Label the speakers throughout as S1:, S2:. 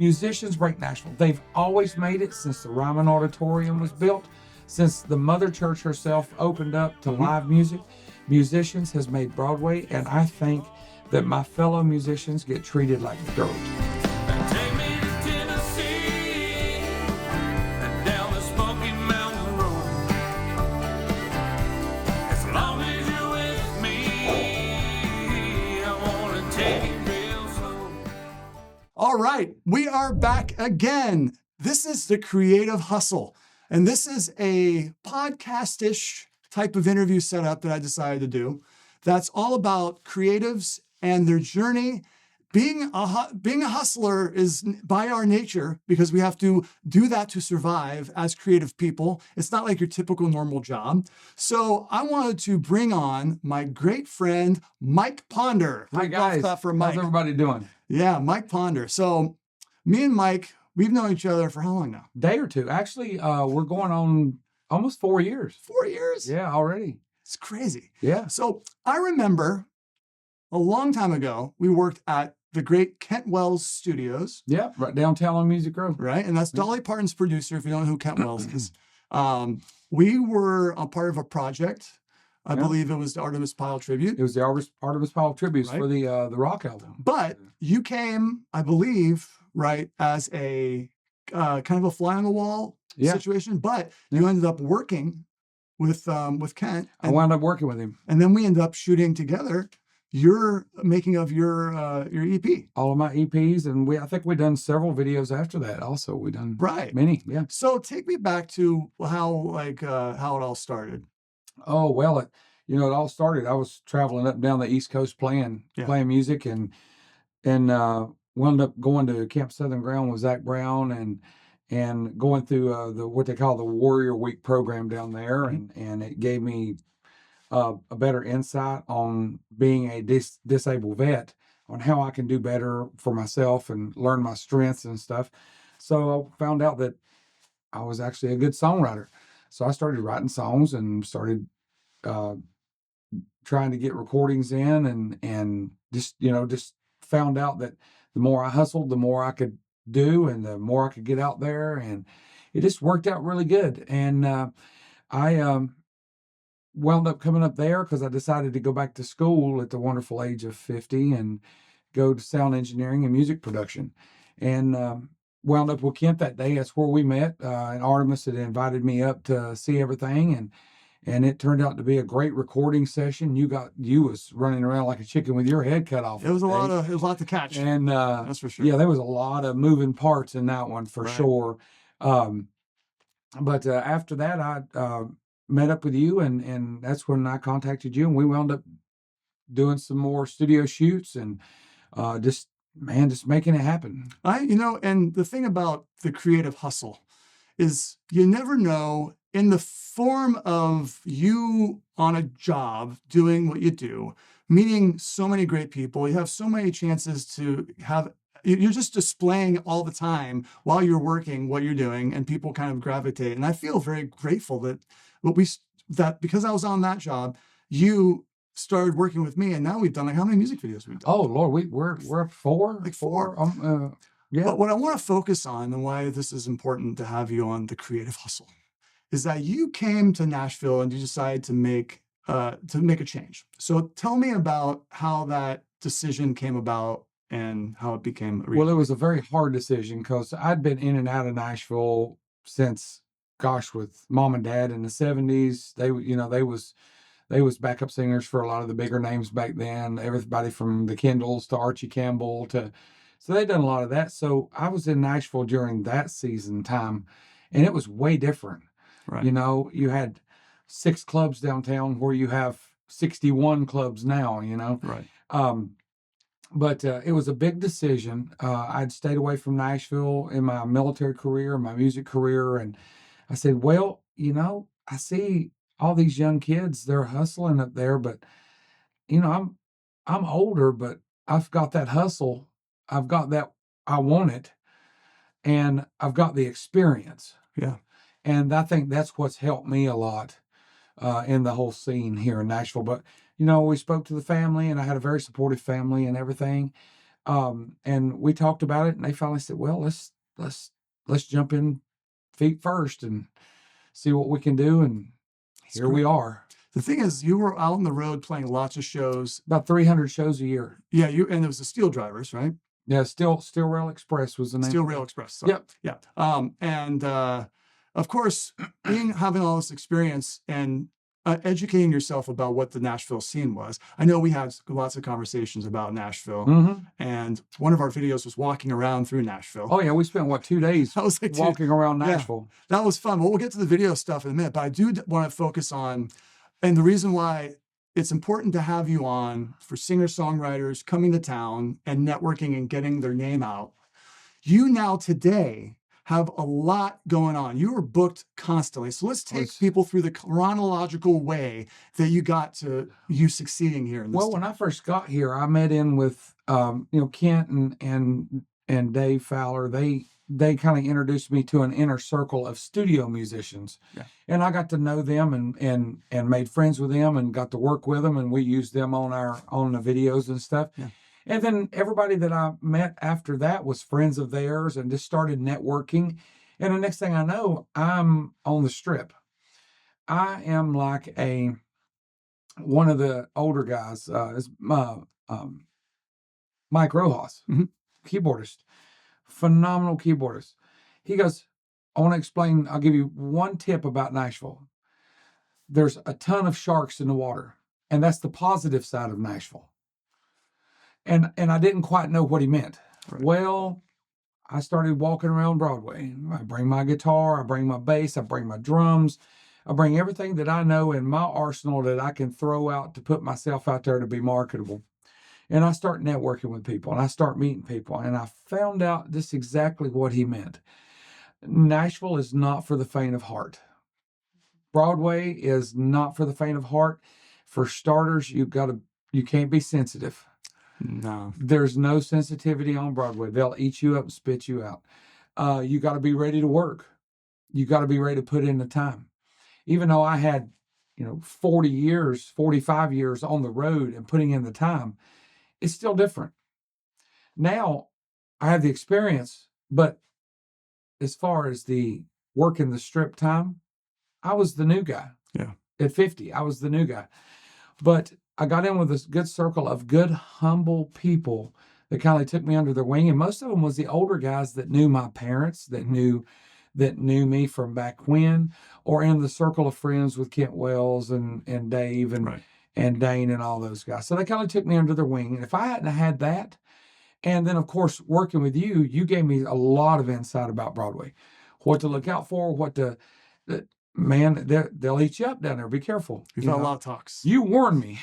S1: Musicians Break Nashville. They've always made it since the Ryman Auditorium was built, since the Mother Church herself opened up to live music. Musicians has made Broadway, and I think that my fellow musicians get treated like dirt.
S2: Take me to Tennessee and down the Smoky Mountain Road. As long as you're with me, I want to take it real slow.
S3: All right, we are back again. This is the Creative Hustle, and this is a podcast-ish type of interview setup that I decided to do. That's all about creatives and their journey. Being a hustler is by our nature, because we have to do that to survive as creative people. It's not like your typical normal job. So I wanted to bring on my great friend, Mike Ponder.
S1: Hi guys,
S3: For Mike.
S1: how's everybody doing?
S3: Yeah, Mike Ponder. So me and Mike, we've known each other for how long now?
S1: Day or two. Actually, we're going on almost 4 years.
S3: 4 years?
S1: Yeah, already.
S3: It's crazy.
S1: Yeah.
S3: So I remember a long time ago, we worked at the great Kent Wells Studios.
S1: Yeah, right downtown on Music Row.
S3: Right? And that's Dolly Parton's producer, if you don't know who Kent Wells is. We were a part of a project. I believe it was the Artemis Pyle tribute.
S1: It was the Artemis Pyle tributes
S3: Right.
S1: for the rock album.
S3: But you came, I believe, right, as a kind of a fly on the wall situation. But you ended up working with Kent.
S1: I wound up working with him.
S3: And then we ended up shooting together your making of your EP.
S1: All of my EPs, and I think we done several videos after that. Also, we done many. Yeah.
S3: So take me back to how it all started.
S1: Oh well, it all started. I was traveling up and down the East Coast playing music, and wound up going to Camp Southern Ground with Zach Brown and going through the what they call the Warrior Week program down there, and it gave me a better insight on being a disabled vet, on how I can do better for myself and learn my strengths and stuff. So I found out that I was actually a good songwriter. So I started writing songs and started trying to get recordings in, and just found out that the more I hustled, the more I could do, and the more I could get out there, and it just worked out really good. And I wound up coming up there because I decided to go back to school at the wonderful age of 50 and go to sound engineering and music production. And wound up with Kent that day. That's where we met. And Artemis had invited me up to see everything, and it turned out to be a great recording session. You was running around like a chicken with your head cut off.
S3: It was a lot to catch.
S1: And
S3: that's for sure.
S1: Yeah, there was a lot of moving parts in that one for sure. But after that, I met up with you, and that's when I contacted you, and we wound up doing some more studio shoots, and just making it happen.
S3: And the thing about the creative hustle is you never know, in the form of you on a job doing what you do, meeting so many great people, you have so many chances to have. You're just displaying all the time while you're working what you're doing, and people kind of gravitate. And I feel very grateful that because I was on that job, you started working with me, and now we've done how many music videos we've done?
S1: Oh Lord, we're up four,
S3: like four.
S1: Yeah.
S3: But what I want to focus on, and why this is important to have you on the Creative Hustle, is that you came to Nashville and you decided to make a change. So tell me about how that decision came about and how it became a reality.
S1: Well, it was a very hard decision because I'd been in and out of Nashville since, with mom and dad in the 70s. They was backup singers for a lot of the bigger names back then. Everybody from the Kendalls to Archie Campbell so they'd done a lot of that. So I was in Nashville during that season time, and it was way different.
S3: Right.
S1: You had 6 clubs downtown where you have 61 clubs now,
S3: Right.
S1: But it was a big decision. I'd stayed away from Nashville in my military career, my music career. And I said, well, I see all these young kids, they're hustling up there, but, I'm older, but I've got that hustle. I've got that, I want it. And I've got the experience.
S3: Yeah.
S1: And I think that's what's helped me a lot in the whole scene here in Nashville. But, we spoke to the family, and I had a very supportive family and everything. And we talked about it, and they finally said, well, let's jump in feet first and see what we can do. And here we are.
S3: The thing is, you were out on the road playing lots of shows.
S1: About 300 shows a year.
S3: Yeah, and it was the Steel Drivers, right?
S1: Yeah, Steel Rail Express was the name.
S3: Steel Rail Express. Sorry.
S1: Yep.
S3: Yeah. And of course, having all this experience and educating yourself about what the Nashville scene was. I know we had lots of conversations about Nashville,
S1: Mm-hmm.
S3: and one of our videos was walking around through Nashville.
S1: Oh yeah, we spent 2 days
S3: I was like, dude,
S1: walking around
S3: yeah.
S1: Nashville.
S3: That was fun. Well, we'll get to the video stuff in a minute, but I do want to focus on, and the reason why it's important to have you on for singer-songwriters coming to town and networking and getting their name out. You now today have a lot going on. You are booked constantly. So let's take people through the chronological way that you got to you succeeding here. In this
S1: Well, when I first got here, I met in with Kent and Dave Fowler. They kind of introduced me to an inner circle of studio musicians.
S3: Yeah.
S1: And I got to know them and made friends with them and got to work with them, and we used them on the videos and stuff.
S3: Yeah.
S1: And then everybody that I met after that was friends of theirs and just started networking. And the next thing I know, I'm on the Strip. I am like one of the older guys, Mike Rojas,
S3: Mhm.
S1: keyboardist, phenomenal keyboardist. He goes, I want to explain, I'll give you one tip about Nashville. There's a ton of sharks in the water, and that's the positive side of Nashville. And I didn't quite know what he meant.
S3: Right.
S1: Well, I started walking around Broadway. I bring my guitar, I bring my bass, I bring my drums, I bring everything that I know in my arsenal that I can throw out to put myself out there to be marketable. And I start networking with people, and I start meeting people, and I found out just exactly what he meant. Nashville is not for the faint of heart. Broadway is not for the faint of heart. For starters, you can't be sensitive.
S3: No.
S1: There's no sensitivity on Broadway. They'll eat you up and spit you out. You got to be ready to work. You got to be ready to put in the time. Even though I had, 45 years on the road and putting in the time, it's still different. Now I have the experience, but as far as the working the Strip time, I was the new guy.
S3: Yeah.
S1: At 50, I was the new guy. But I got in with this good circle of good, humble people that kind of took me under their wing. And most of them was the older guys that knew my parents, that knew me from back when, or in the circle of friends with Kent Wells and Dave and,
S3: Right.
S1: and Dane and all those guys. So they kind of took me under their wing. And if I hadn't had that, and then of course, working with you, you gave me a lot of insight about Broadway, what to look out for, man, they'll eat you up down there. Be careful.
S3: We've had a lot of talks.
S1: You warned me.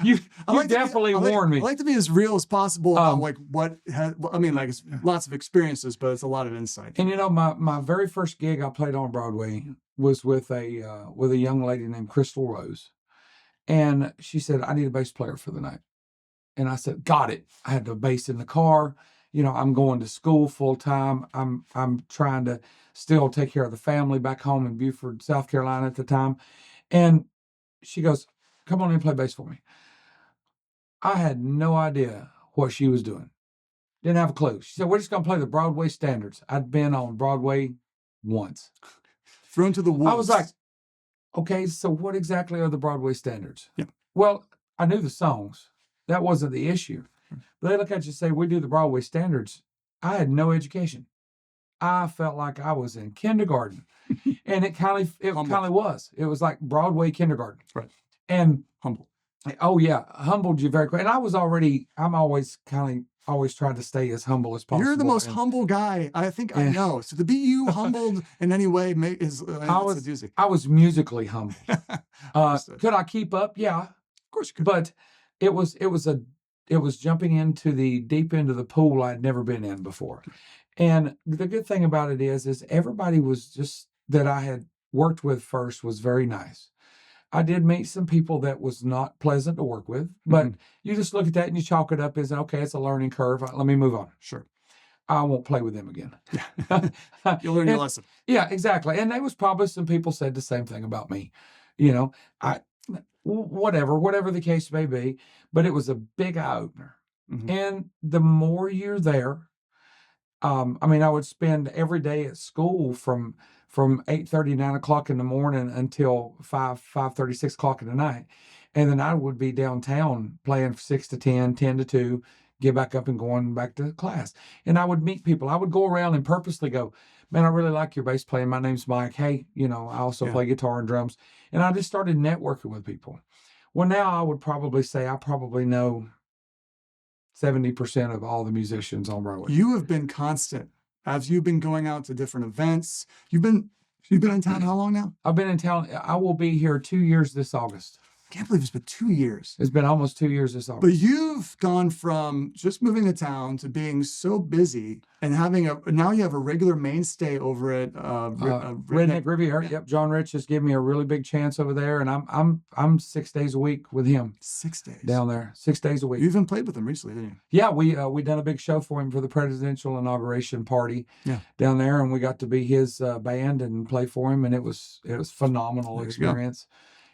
S1: you definitely warned me.
S3: I like to be as real as possible on it's lots of experiences, but it's a lot of insight.
S1: And my very first gig I played on Broadway was with a young lady named Crystal Rose. And she said, I need a bass player for the night. And I said, got it. I had the bass in the car. I'm going to school full time. I'm trying to still take care of the family back home in Beaufort, South Carolina at the time. And she goes, come on in and play bass for me. I had no idea what she was doing. Didn't have a clue. She said, we're just going to play the Broadway standards. I'd been on Broadway once.
S3: Thrown to the wolves.
S1: I was like, okay, so what exactly are the Broadway standards?
S3: Yeah.
S1: Well, I knew the songs. That wasn't the issue. But they look at you and say, we do the Broadway standards. I had no education. I felt like I was in kindergarten. And it kind of was. It was like Broadway kindergarten.
S3: Right.
S1: And
S3: humble.
S1: Oh yeah. Humbled you very quick. And I'm always trying to stay as humble as possible.
S3: You're the most humble guy I think I know. So to be you humbled in any way is a doozy.
S1: I was musically humble. Could I keep up? Yeah.
S3: Of course you could.
S1: But it was jumping into the deep end of the pool I'd never been in before. And the good thing about it is everybody was just that I had worked with first was very nice. I did meet some people that was not pleasant to work with, but you just look at that and you chalk it up as, okay, it's a learning curve. Let me move on.
S3: Sure.
S1: I won't play with them again.
S3: You'll learn your lesson.
S1: Yeah, exactly. And there was probably some people said the same thing about me. Whatever the case may be, but it was a big eye opener.
S3: Mhm.
S1: And the more you're there, I mean, I would spend every day at school from 8:30, 9 o'clock in the morning until 5:30, 6 o'clock in the night. And then I would be downtown playing from 6 to 10, 10 to 2, get back up and going back to class. And I would meet people. I would go around and purposely go, man, I really like your bass playing. My name's Mike. Hey, I also
S3: Yeah.
S1: play guitar and drums. And I just started networking with people. Well, now I would probably say I probably know 70% of all the musicians on Broadway.
S3: You have been constant as you've been going out to different events. You've been in town how long now?
S1: I've been in town. I will be here 2 years this August.
S3: Can't believe it's been 2 years.
S1: It's been almost 2 years this August.
S3: But you've gone from just moving to town to being so busy and now you have a regular mainstay over at
S1: Redneck Riviera.
S3: Yeah.
S1: Yep. John Rich has given me a really big chance over there, and I'm 6 days a week with him
S3: 6 days
S1: down there. 6 days a week.
S3: You even played with him recently, didn't you?
S1: Yeah, we done a big show for him for the presidential inauguration party down there, and we got to be his band and play for him, and it was phenomenal
S3: There you
S1: experience.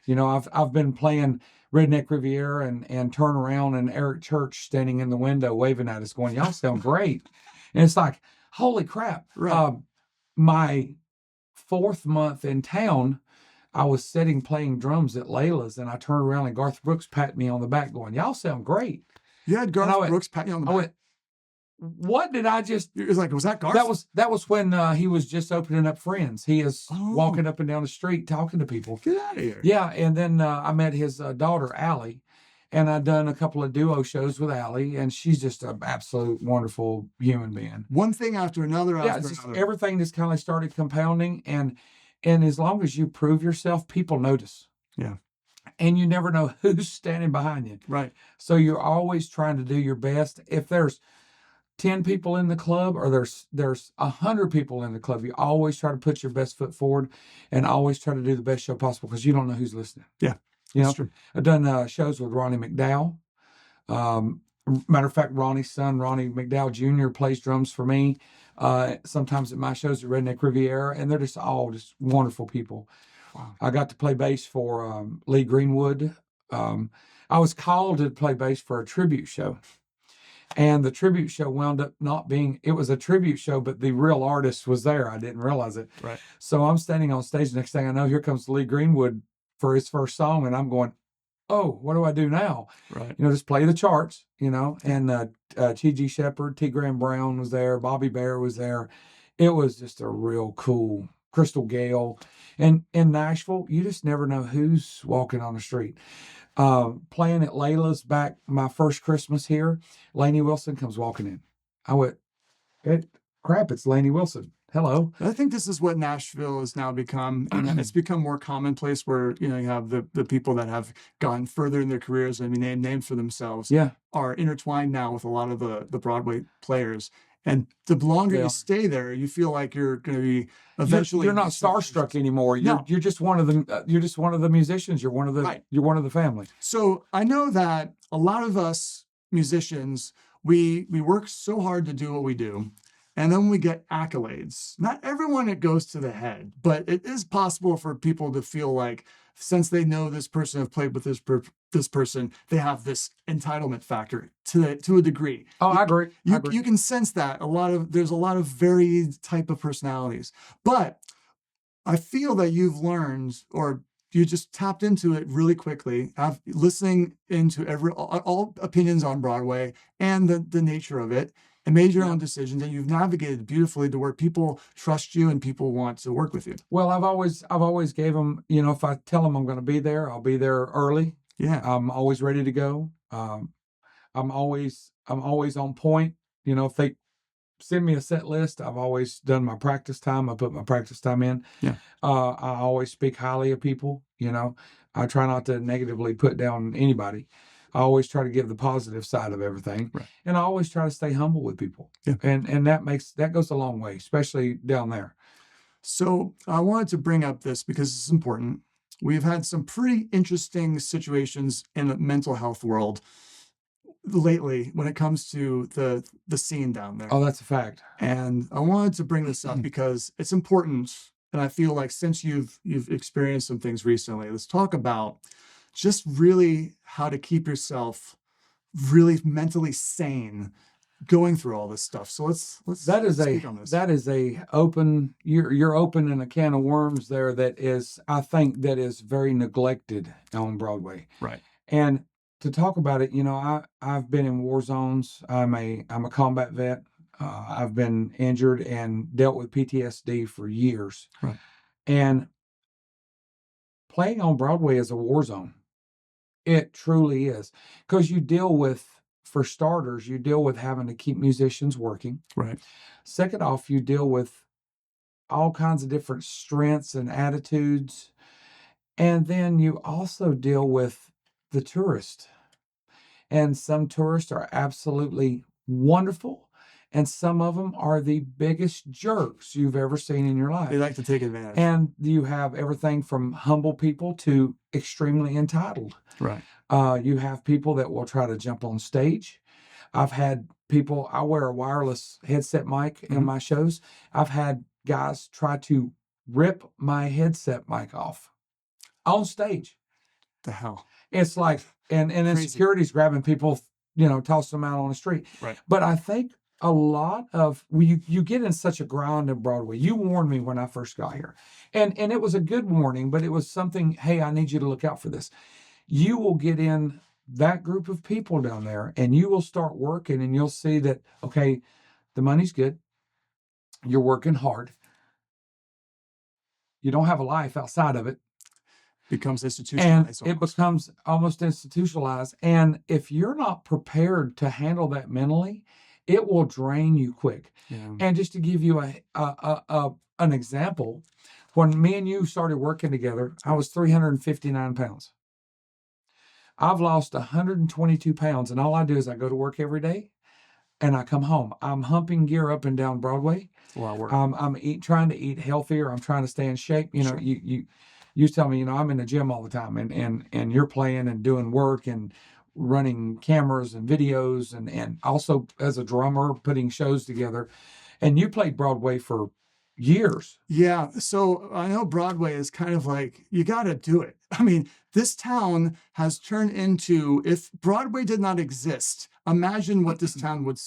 S1: I've been playing Redneck Riviera and turn around and Eric Church standing in the window waving at us, going, "Y'all sound great," and it's like, holy crap!
S3: Right.
S1: My 4th month in town, I was playing drums at Layla's, and I turned around and Garth Brooks patted me on the back, going, "Y'all sound great."
S3: You had Garth Brooks pat you on the back.
S1: I went, what did I just?
S3: It was like, was that Garth?
S1: That was when he was just opening up Friends. He is
S3: Oh.
S1: walking up and down the street talking to people.
S3: Get out of here.
S1: Yeah, and then I met his daughter, Allee, and I've done a couple of duo shows with Allee, and she's just an absolute wonderful human being.
S3: One thing after another.
S1: Yeah, it's just everything just kind of started compounding, and as long as you prove yourself, people notice.
S3: Yeah.
S1: And you never know who's standing behind you.
S3: Right.
S1: So you're always trying to do your best. If there's 10 people in the club or there's 100 people in the club, you always try to put your best foot forward and always try to do the best show possible because you don't know who's listening.
S3: Yeah,
S1: that's
S3: true.
S1: I've done shows with Ronnie McDowell. Matter of fact, Ronnie's son, Ronnie McDowell Jr., plays drums for me sometimes at my shows at Redneck Riviera, and they're just all just wonderful people.
S3: Wow.
S1: I got to play bass for Lee Greenwood. I was called to play bass for a tribute show. And the tribute show wound up not being, it was a tribute show, but the real artist was there. I didn't realize it.
S3: Right.
S1: So I'm standing on stage. Next thing I know, here comes Lee Greenwood for his first song. And I'm going, oh, what do I do now?
S3: Right.
S1: Just play the charts, and T.G. Shepherd, T. Graham Brown was there. Bobby Bear was there. It was just a real cool Crystal Gale. And in Nashville, you just never know who's walking on the street. Playing at Layla's back my first Christmas here, Lainey Wilson comes walking in. I went, crap, it's Lainey Wilson. Hello.
S3: I think this is what Nashville has now become. And it's become more commonplace where, you have the people that have gone further in their careers and named names for themselves are intertwined now with a lot of the Broadway players. And the longer you stay there, you feel like you're going to be eventually.
S1: You're not starstruck anymore. You're just one of the. You're just one of the musicians. You're one of the.
S3: Right.
S1: You're one of the family.
S3: So I know that a lot of us musicians, we work so hard to do what we do, and then we get accolades. Not everyone it goes to the head, but it is possible for people to feel like since they know this person have played with this person, they have this entitlement factor to a degree.
S1: Oh, I agree.
S3: You can sense that there's a lot of varied type of personalities, but I feel that you've learned or you just tapped into it really quickly, listening into all opinions on Broadway and the nature of it, and made your own decisions, and you've navigated beautifully to where people trust you and people want to work with you.
S1: Well, I've always gave them, if I tell them I'm going to be there, I'll be there early.
S3: Yeah.
S1: I'm always ready to go. I'm always on point. If they send me a set list, I've always done my practice time. I put my practice time in.
S3: Yeah.
S1: I always speak highly of people. I try not to negatively put down anybody. I always try to give the positive side of everything. Right. And I always try to stay humble with people. Yeah. And that goes a long way, especially down there.
S3: So I wanted to bring up this because it's important. We've had some pretty interesting situations in the mental health world lately when it comes to the scene down there.
S1: Oh, that's a fact.
S3: And I wanted to bring this up because it's important. And I feel like since you've experienced some things recently, let's talk about just really how to keep yourself really mentally sane going through all this stuff. So let's
S1: That is
S3: speak on this.
S1: that is a open, you're opening a can of worms there that is, I think, that is very neglected on Broadway.
S3: Right.
S1: And to talk about it, I've been in war zones. I'm a combat vet. I've been injured and dealt with PTSD for years.
S3: Right.
S1: And playing on Broadway is a war zone. It truly is. Because you deal with, for starters, you deal with having to keep musicians working.
S3: Right.
S1: Second off, you deal with all kinds of different strengths and attitudes. And then you also deal with the tourist. And some tourists are absolutely wonderful. And some of them are the biggest jerks you've ever seen in your life.
S3: They like to take advantage.
S1: And you have everything from humble people to extremely entitled.
S3: Right.
S1: You have people that will try to jump on stage. I've had people, I wear a wireless headset mic in my shows. I've had guys try to rip my headset mic off on stage.
S3: The hell?
S1: It's like, and then
S3: Crazy.
S1: security's grabbing people, tossing them out on the street.
S3: Right.
S1: But I think a lot of, you get in such a grind in Broadway. You warned me when I first got here. And it was a good warning, but it was something, hey, I need you to look out for this. You will get in that group of people down there and you will start working and you'll see that, okay, the money's good. You're working hard. You don't have a life outside of it.
S3: Becomes institutionalized.
S1: And it becomes almost institutionalized. And if you're not prepared to handle that mentally, it will drain you quick.
S3: Yeah.
S1: And just to give you an example, when me and you started working together, I was 359 pounds. I've lost 122 pounds, and all I do is I go to work every day, and I come home. I'm humping gear up and down Broadway.
S3: It's a lot of work.
S1: I'm trying to eat healthier. I'm trying to stay in shape.
S3: Sure.
S1: You tell me, I'm in the gym all the time, and you're playing and doing work and running cameras and videos, and also as a drummer putting shows together. And you played Broadway for years.
S3: Yeah. So I know Broadway is kind of like, you got to do it. I mean, this town has turned into, if Broadway did not exist, imagine what this town would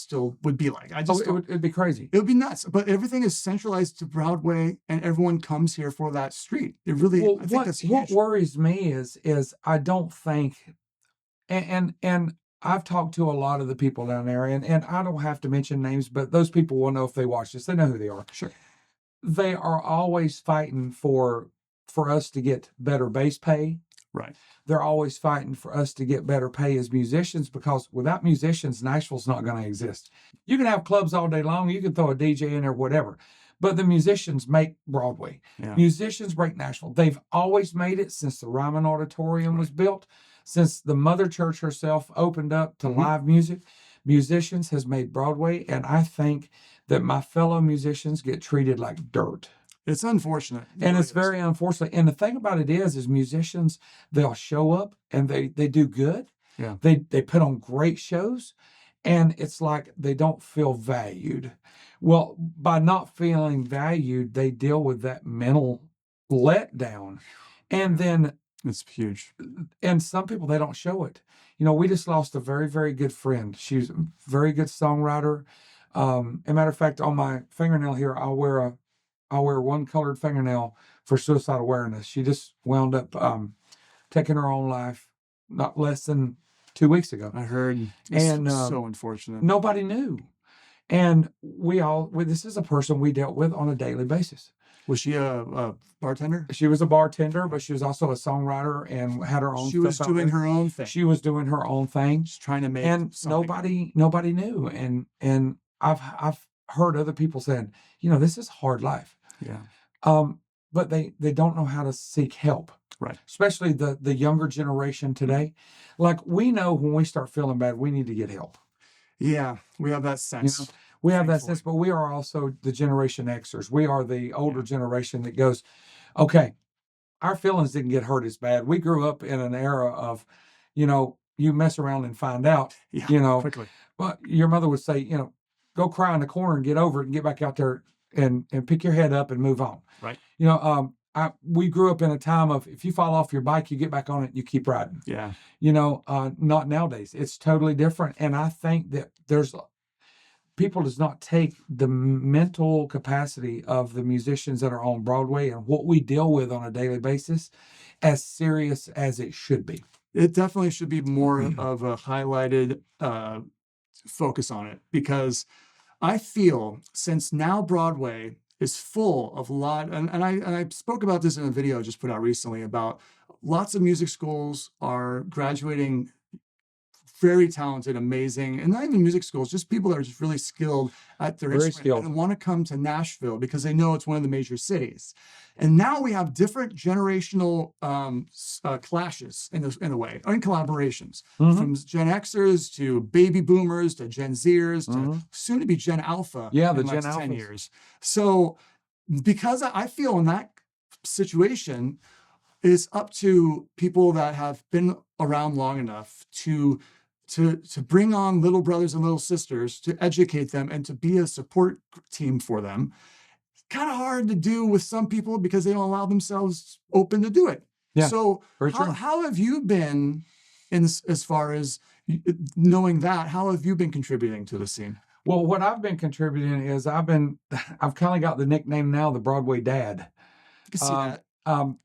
S3: be like.
S1: It'd be crazy.
S3: It would be nuts. But everything is centralized to Broadway and everyone comes here for that street. It really, I think that's huge.
S1: What worries me is I don't think, and I've talked to a lot of the people down there, and I don't have to mention names, but those people will know if they watch this. They know who they are.
S3: Sure.
S1: They are always fighting for us to get better bass pay.
S3: Right.
S1: They're always fighting for us to get better pay as musicians, because without musicians, Nashville's not going to exist. You can have clubs all day long. You can throw a DJ in there, whatever. But the musicians make Broadway.
S3: Yeah.
S1: Musicians break Nashville. They've always made it since the Ryman Auditorium was built, since the Mother Church herself opened up to live music. Musicians has made Broadway, and I think that my fellow musicians get treated like dirt.
S3: It's unfortunate.
S1: And it's very unfortunate. And the thing about it is musicians, they'll show up and they do good.
S3: Yeah.
S1: They put on great shows, and it's like they don't feel valued. Well, by not feeling valued, they deal with that mental letdown. And then
S3: it's huge.
S1: And some people, they don't show it. We just lost a very, very good friend. She's a very good songwriter. As a matter of fact, on my fingernail here, I'll wear one colored fingernail for suicide awareness. She just wound up taking her own life not less than 2 weeks ago.
S3: I heard.
S1: And
S3: so unfortunate.
S1: Nobody knew. And this is a person we dealt with on a daily basis.
S3: Was she a bartender?
S1: She was a bartender, but she was also a songwriter and had her own.
S3: She was doing her own thing.
S1: She was doing her own thing.
S3: She's trying to make.
S1: And
S3: something.
S1: nobody knew. And I've heard other people saying, this is a hard life.
S3: Yeah.
S1: But they don't know how to seek help.
S3: Right.
S1: Especially the younger generation today. Like, we know when we start feeling bad, we need to get help.
S3: Yeah, we have that sense.
S1: We have that sense, but we are also the Generation Xers. We are the older generation that goes, okay, our feelings didn't get hurt as bad. We grew up in an era of, you mess around and find out,
S3: quickly.
S1: But your mother would say, go cry in the corner and get over it and get back out there and pick your head up and move on.
S3: Right.
S1: we grew up in a time of if you fall off your bike, you get back on it, and you keep riding.
S3: Yeah.
S1: Not nowadays. It's totally different. And I think that people does not take the mental capacity of the musicians that are on Broadway and what we deal with on a daily basis as serious as it should be.
S3: It definitely should be more of a highlighted focus on it, because I feel since now Broadway is full of and I spoke about this in a video I just put out recently about lots of music schools are graduating very talented, amazing, and not even music schools, just people that are just really skilled at their
S1: Very
S3: instrument
S1: skilled.
S3: and want to come to Nashville because they know it's one of the major cities. And now we have different generational clashes in a way, or in collaborations,
S1: Mhm.
S3: from Gen Xers to baby boomers to Gen Zers to
S1: Mhm.
S3: soon to be Gen Alpha.
S1: Yeah,
S3: in
S1: the
S3: the
S1: Gen
S3: next 10
S1: Alphas.
S3: years. So because I feel in that situation, it's up to people that have been around long enough to bring on little brothers and little sisters, to educate them and to be a support team for them. Kind of hard to do with some people because they don't allow themselves open to do it.
S1: Yeah,
S3: So
S1: very true.
S3: how have you been as far as knowing that? How have you been contributing to the scene?
S1: Well, what I've been contributing is I've kind of got the nickname now, the Broadway Dad.
S3: I can see that.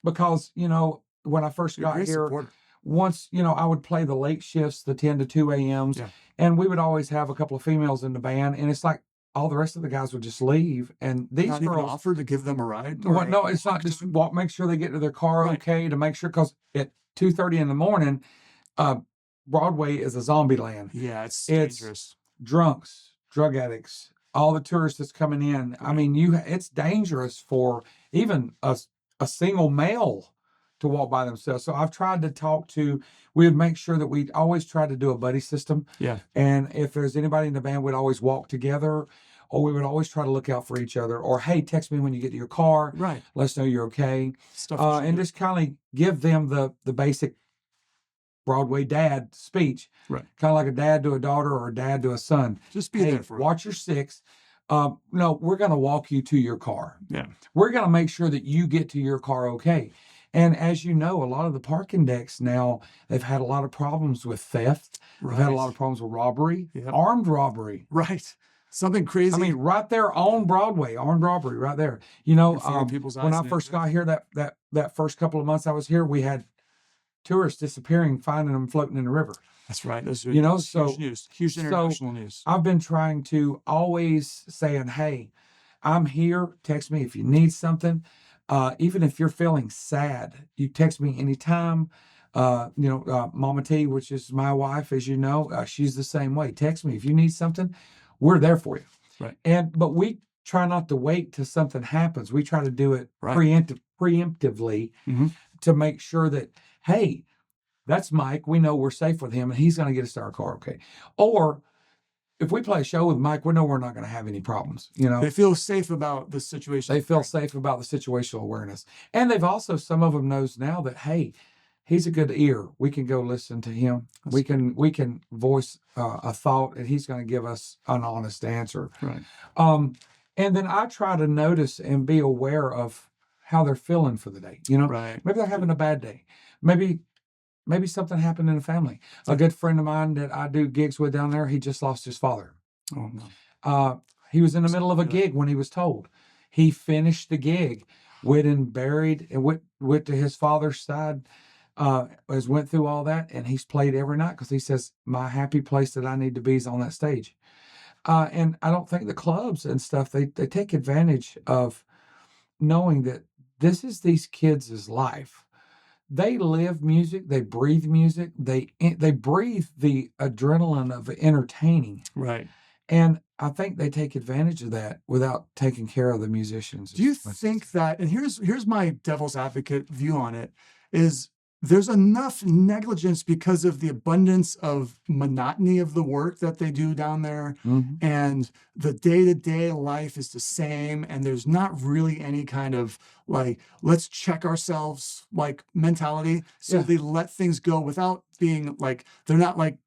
S1: Because, when I first
S3: You're
S1: got
S3: very
S1: here,
S3: supportive.
S1: once, I would play the late shifts, the 10 to 2 a.m.s,
S3: Yeah.
S1: and we would always have a couple of females in the band. And it's like all the rest of the guys would just leave. And these
S3: Not even
S1: girls,
S3: offer to give them a ride?
S1: well, no, it's not just make sure they get to their car
S3: Right.
S1: okay, to make sure, because at 2:30 in the morning, Broadway is a zombie land.
S3: Yeah, it's
S1: It's-
S3: dangerous.
S1: Drunks, drug addicts, all the tourists that's coming in. I mean, it's dangerous for even a single male to walk by themselves. So I've tried to we would make sure that we always try to do a buddy system.
S3: Yeah.
S1: And if there's anybody in the band, we'd always walk together, or we would always try to look out for each other, or, hey, text me when you get to your car.
S3: Right.
S1: Let us know you're okay.
S3: Stuff you should
S1: And
S3: do.
S1: just kind of give them the basic Broadway dad speech.
S3: Right.
S1: Kind of like a dad to a daughter or a dad to a son.
S3: Just be
S1: Hey,
S3: there for them.
S1: watch your six. No, we're going to walk you to your car.
S3: Yeah.
S1: We're going to make sure that you get to your car okay. And as you know, a lot of the parking decks now, they've had a lot of problems with theft. They've had a lot of problems with robbery,
S3: Yep.
S1: armed robbery.
S3: Right. Something crazy.
S1: I mean, right there on Broadway, armed robbery, right there.
S3: Before people's
S1: when
S3: eyes
S1: I
S3: and
S1: first
S3: ears.
S1: got here, that first couple of months I was here, we had tourists disappearing, finding them floating in the river.
S3: That's right. Those are
S1: that's
S3: huge news. Huge international news.
S1: I've been trying to always saying, hey, I'm here. Text me if you need something. Even if you're feeling sad, you text me anytime. Mama T, which is my wife, as you know, she's the same way. Text me if you need something. We're there for you.
S3: Right.
S1: But we try not to wait till something happens. We try to do it
S3: Right.
S1: preemptively
S3: Mhm.
S1: to make sure that, hey, that's Mike. We know we're safe with him, and he's going to get us to our car okay. Or if we play a show with Mike, we know we're not going to have any problems.
S3: They feel safe about the situation.
S1: They feel safe about the situational awareness. And they've also, some of them knows now that, hey, he's a good ear. We can go listen to him. We can voice a thought, and he's going to give us an honest answer.
S3: Right.
S1: And then I try to notice and be aware of how they're feeling for the day.
S3: Right.
S1: Maybe they're having a bad day. Maybe something happened in the family. A good friend of mine that I do gigs with down there, he just lost his father.
S3: Oh, no.
S1: He was in the middle of a gig when he was told. He finished the gig, went and buried, and went to his father's side, went through all that, and he's played every night because he says, my happy place that I need to be is on that stage. And I don't think the clubs and stuff, they take advantage of knowing that this is these kids' life. They live music, they breathe music, they breathe the adrenaline of entertaining.
S3: Right.
S1: And I think they take advantage of that without taking care of the musicians.
S3: Do you think that, and here's my devil's advocate view on it, is there's enough negligence because of the abundance of monotony of the work that they do down there,
S1: Mhm.
S3: and the day-to-day life is the same, and there's not really any kind of like, let's check ourselves like mentality. So
S1: Yeah.
S3: they let things go without being like, they're not like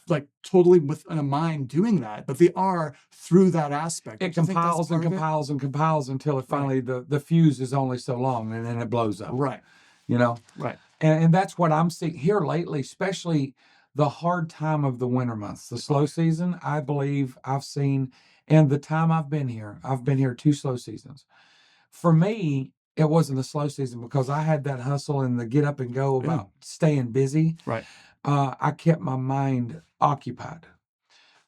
S3: like totally with a mind doing that, but they are through that aspect.
S1: It
S3: Don't you think that's
S1: compiles and
S3: part of it?
S1: compiles and compiles until it finally the fuse is only so long and then it blows up.
S3: Right,
S1: You know,
S3: right.
S1: and that's what I'm seeing here lately, especially the hard time of the winter months, the slow season. I believe I've seen, and the time I've been here 2 slow seasons. For me, it wasn't a slow season because I had that hustle and the get up and go
S3: Yeah.
S1: about staying busy.
S3: Right.
S1: I kept my mind occupied.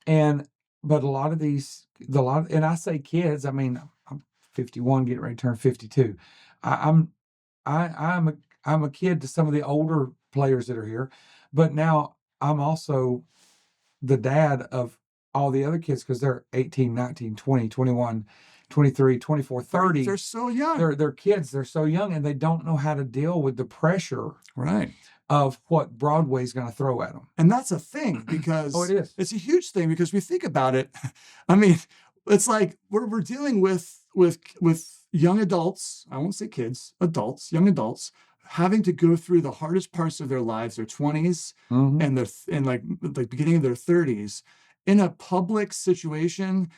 S1: And but a lot of and I say kids, I mean, I'm 51, getting ready to turn 52. I'm I'm a kid to some of the older players that are here, but now I'm also the dad of all the other kids because they're 18, 19, 20, 21, 23, 24, 30.
S3: They're so young.
S1: They're kids. They're so young and they don't know how to deal with the pressure
S3: Right.
S1: of what Broadway's going to throw at them.
S3: And that's a thing because
S1: Oh, it is.
S3: It's a huge thing because we think about it. I mean, it's like we're dealing with young adults. I won't say kids, adults, young adults having to go through the hardest parts of their lives, their 20s
S1: Mhm.
S3: and like beginning of their 30s in a public situation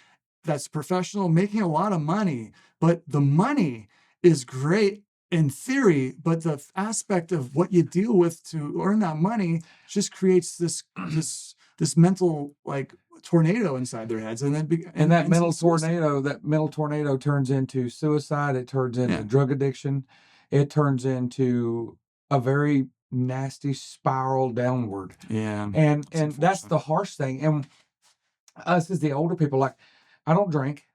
S3: that's professional, making a lot of money, but the money is great in theory, but the aspect of what you deal with to earn that money just creates this mental like tornado inside their heads, and then
S1: that mental tornado turns into suicide. It turns into drug addiction. It turns into a very nasty spiral downward.
S3: Yeah,
S1: and that's the harsh thing. And us as the older people, like I don't drink.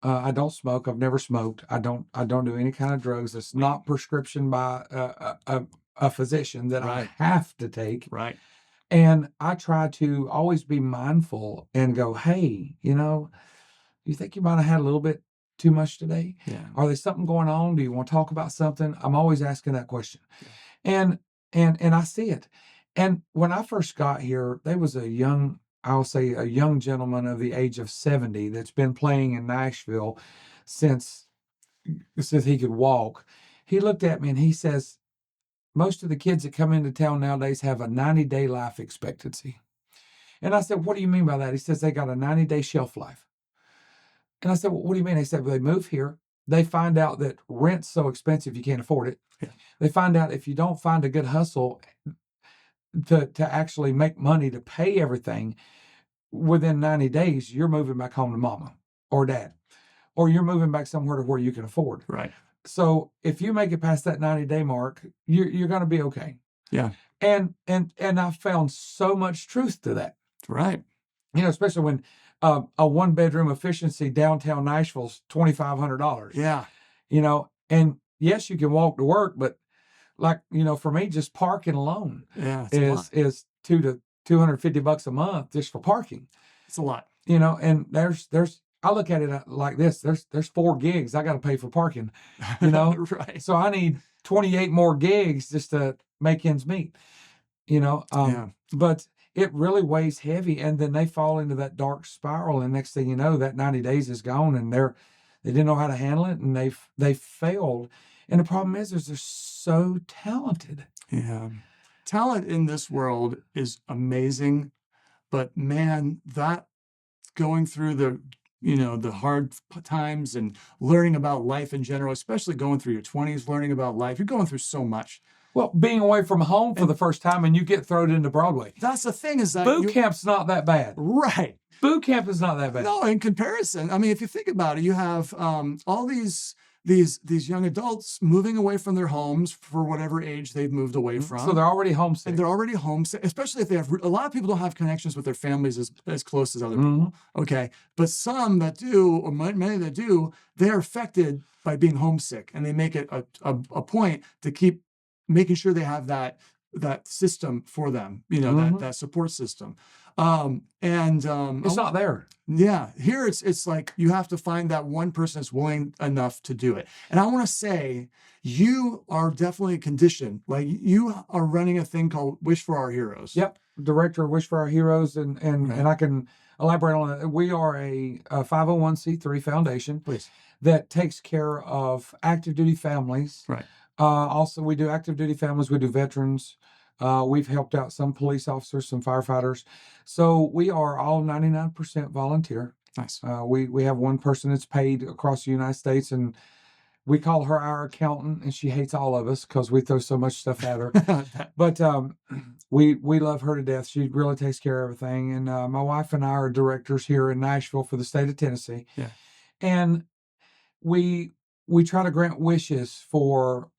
S1: I don't smoke. I've never smoked. I don't do any kind of drugs that's not prescription by a physician that I have to take.
S3: Right.
S1: And I try to always be mindful and go, hey, you think you might have had a little bit too much today?
S3: Yeah.
S1: Are there something going on? Do you want to talk about something? I'm always asking that question. Yeah. And I see it. And when I first got here, there was a young gentleman of the age of 70 that's been playing in Nashville since he could walk. He looked at me and he says, most of the kids that come into town nowadays have a 90-day life expectancy. And I said, what do you mean by that? He says they got a 90-day shelf life. And I said, well, what do you mean? They said, well, they move here. They find out that rent's so expensive you can't afford it. Yeah. They find out if you don't find a good hustle to actually make money to pay everything, within 90 days, you're moving back home to mama or dad, or you're moving back somewhere to where you can afford.
S3: Right.
S1: So if you make it past that 90-day mark, you're going to be okay. Yeah. And I found so much truth to that.
S3: Right.
S1: Especially when a 1-bedroom efficiency downtown Nashville's $2,500.
S3: Yeah.
S1: And yes, you can walk to work, but for me, just parking alone is $250 a month just for parking.
S3: It's a lot.
S1: And there's I look at it like this. There's 4 gigs I got to pay for parking,
S3: Right.
S1: So I need 28 more gigs just to make ends meet, but it really weighs heavy. And then they fall into that dark spiral. And next thing you know, that 90 days is gone and they didn't know how to handle it and they failed. And the problem is they're so talented.
S3: Yeah. Talent in this world is amazing, but man, that going through the hard times and learning about life in general, especially going through your 20s, learning about life, you're going through so much.
S1: Well, being away from home for the first time and you get thrown into Broadway.
S3: That's the thing is that
S1: boot camp's not that bad.
S3: Right.
S1: Boot camp is not that bad.
S3: No, in comparison, I mean, if you think about it, you have all these young adults moving away from their homes for whatever age they've moved away from.
S1: So they're already homesick.
S3: And they're already homesick, especially if they have, a lot of people don't have connections with their families as close as other people. Okay. But some that do, or many that do, they're affected by being homesick and they make it a point to keep making sure they have that system for them, that support system. It's
S1: not there.
S3: Yeah. Here it's like you have to find that one person that's willing enough to do it. And I want to say you are definitely conditioned. Like you are running a thing called Wish for Our Heroes.
S1: Yep. Director of Wish for Our Heroes. And I can elaborate on it. We are a 501c3 foundation that takes care of active duty families.
S3: Right.
S1: Also, we do active duty families. We do veterans. We've helped out some police officers, some firefighters. So we are all 99% volunteer.
S3: Nice.
S1: We have one person that's paid across the United States, and we call her our accountant, and she hates all of us because we throw so much stuff at her. But we love her to death. She really takes care of everything. And my wife and I are directors here in Nashville for the state of Tennessee.
S3: Yeah.
S1: And we try to grant wishes for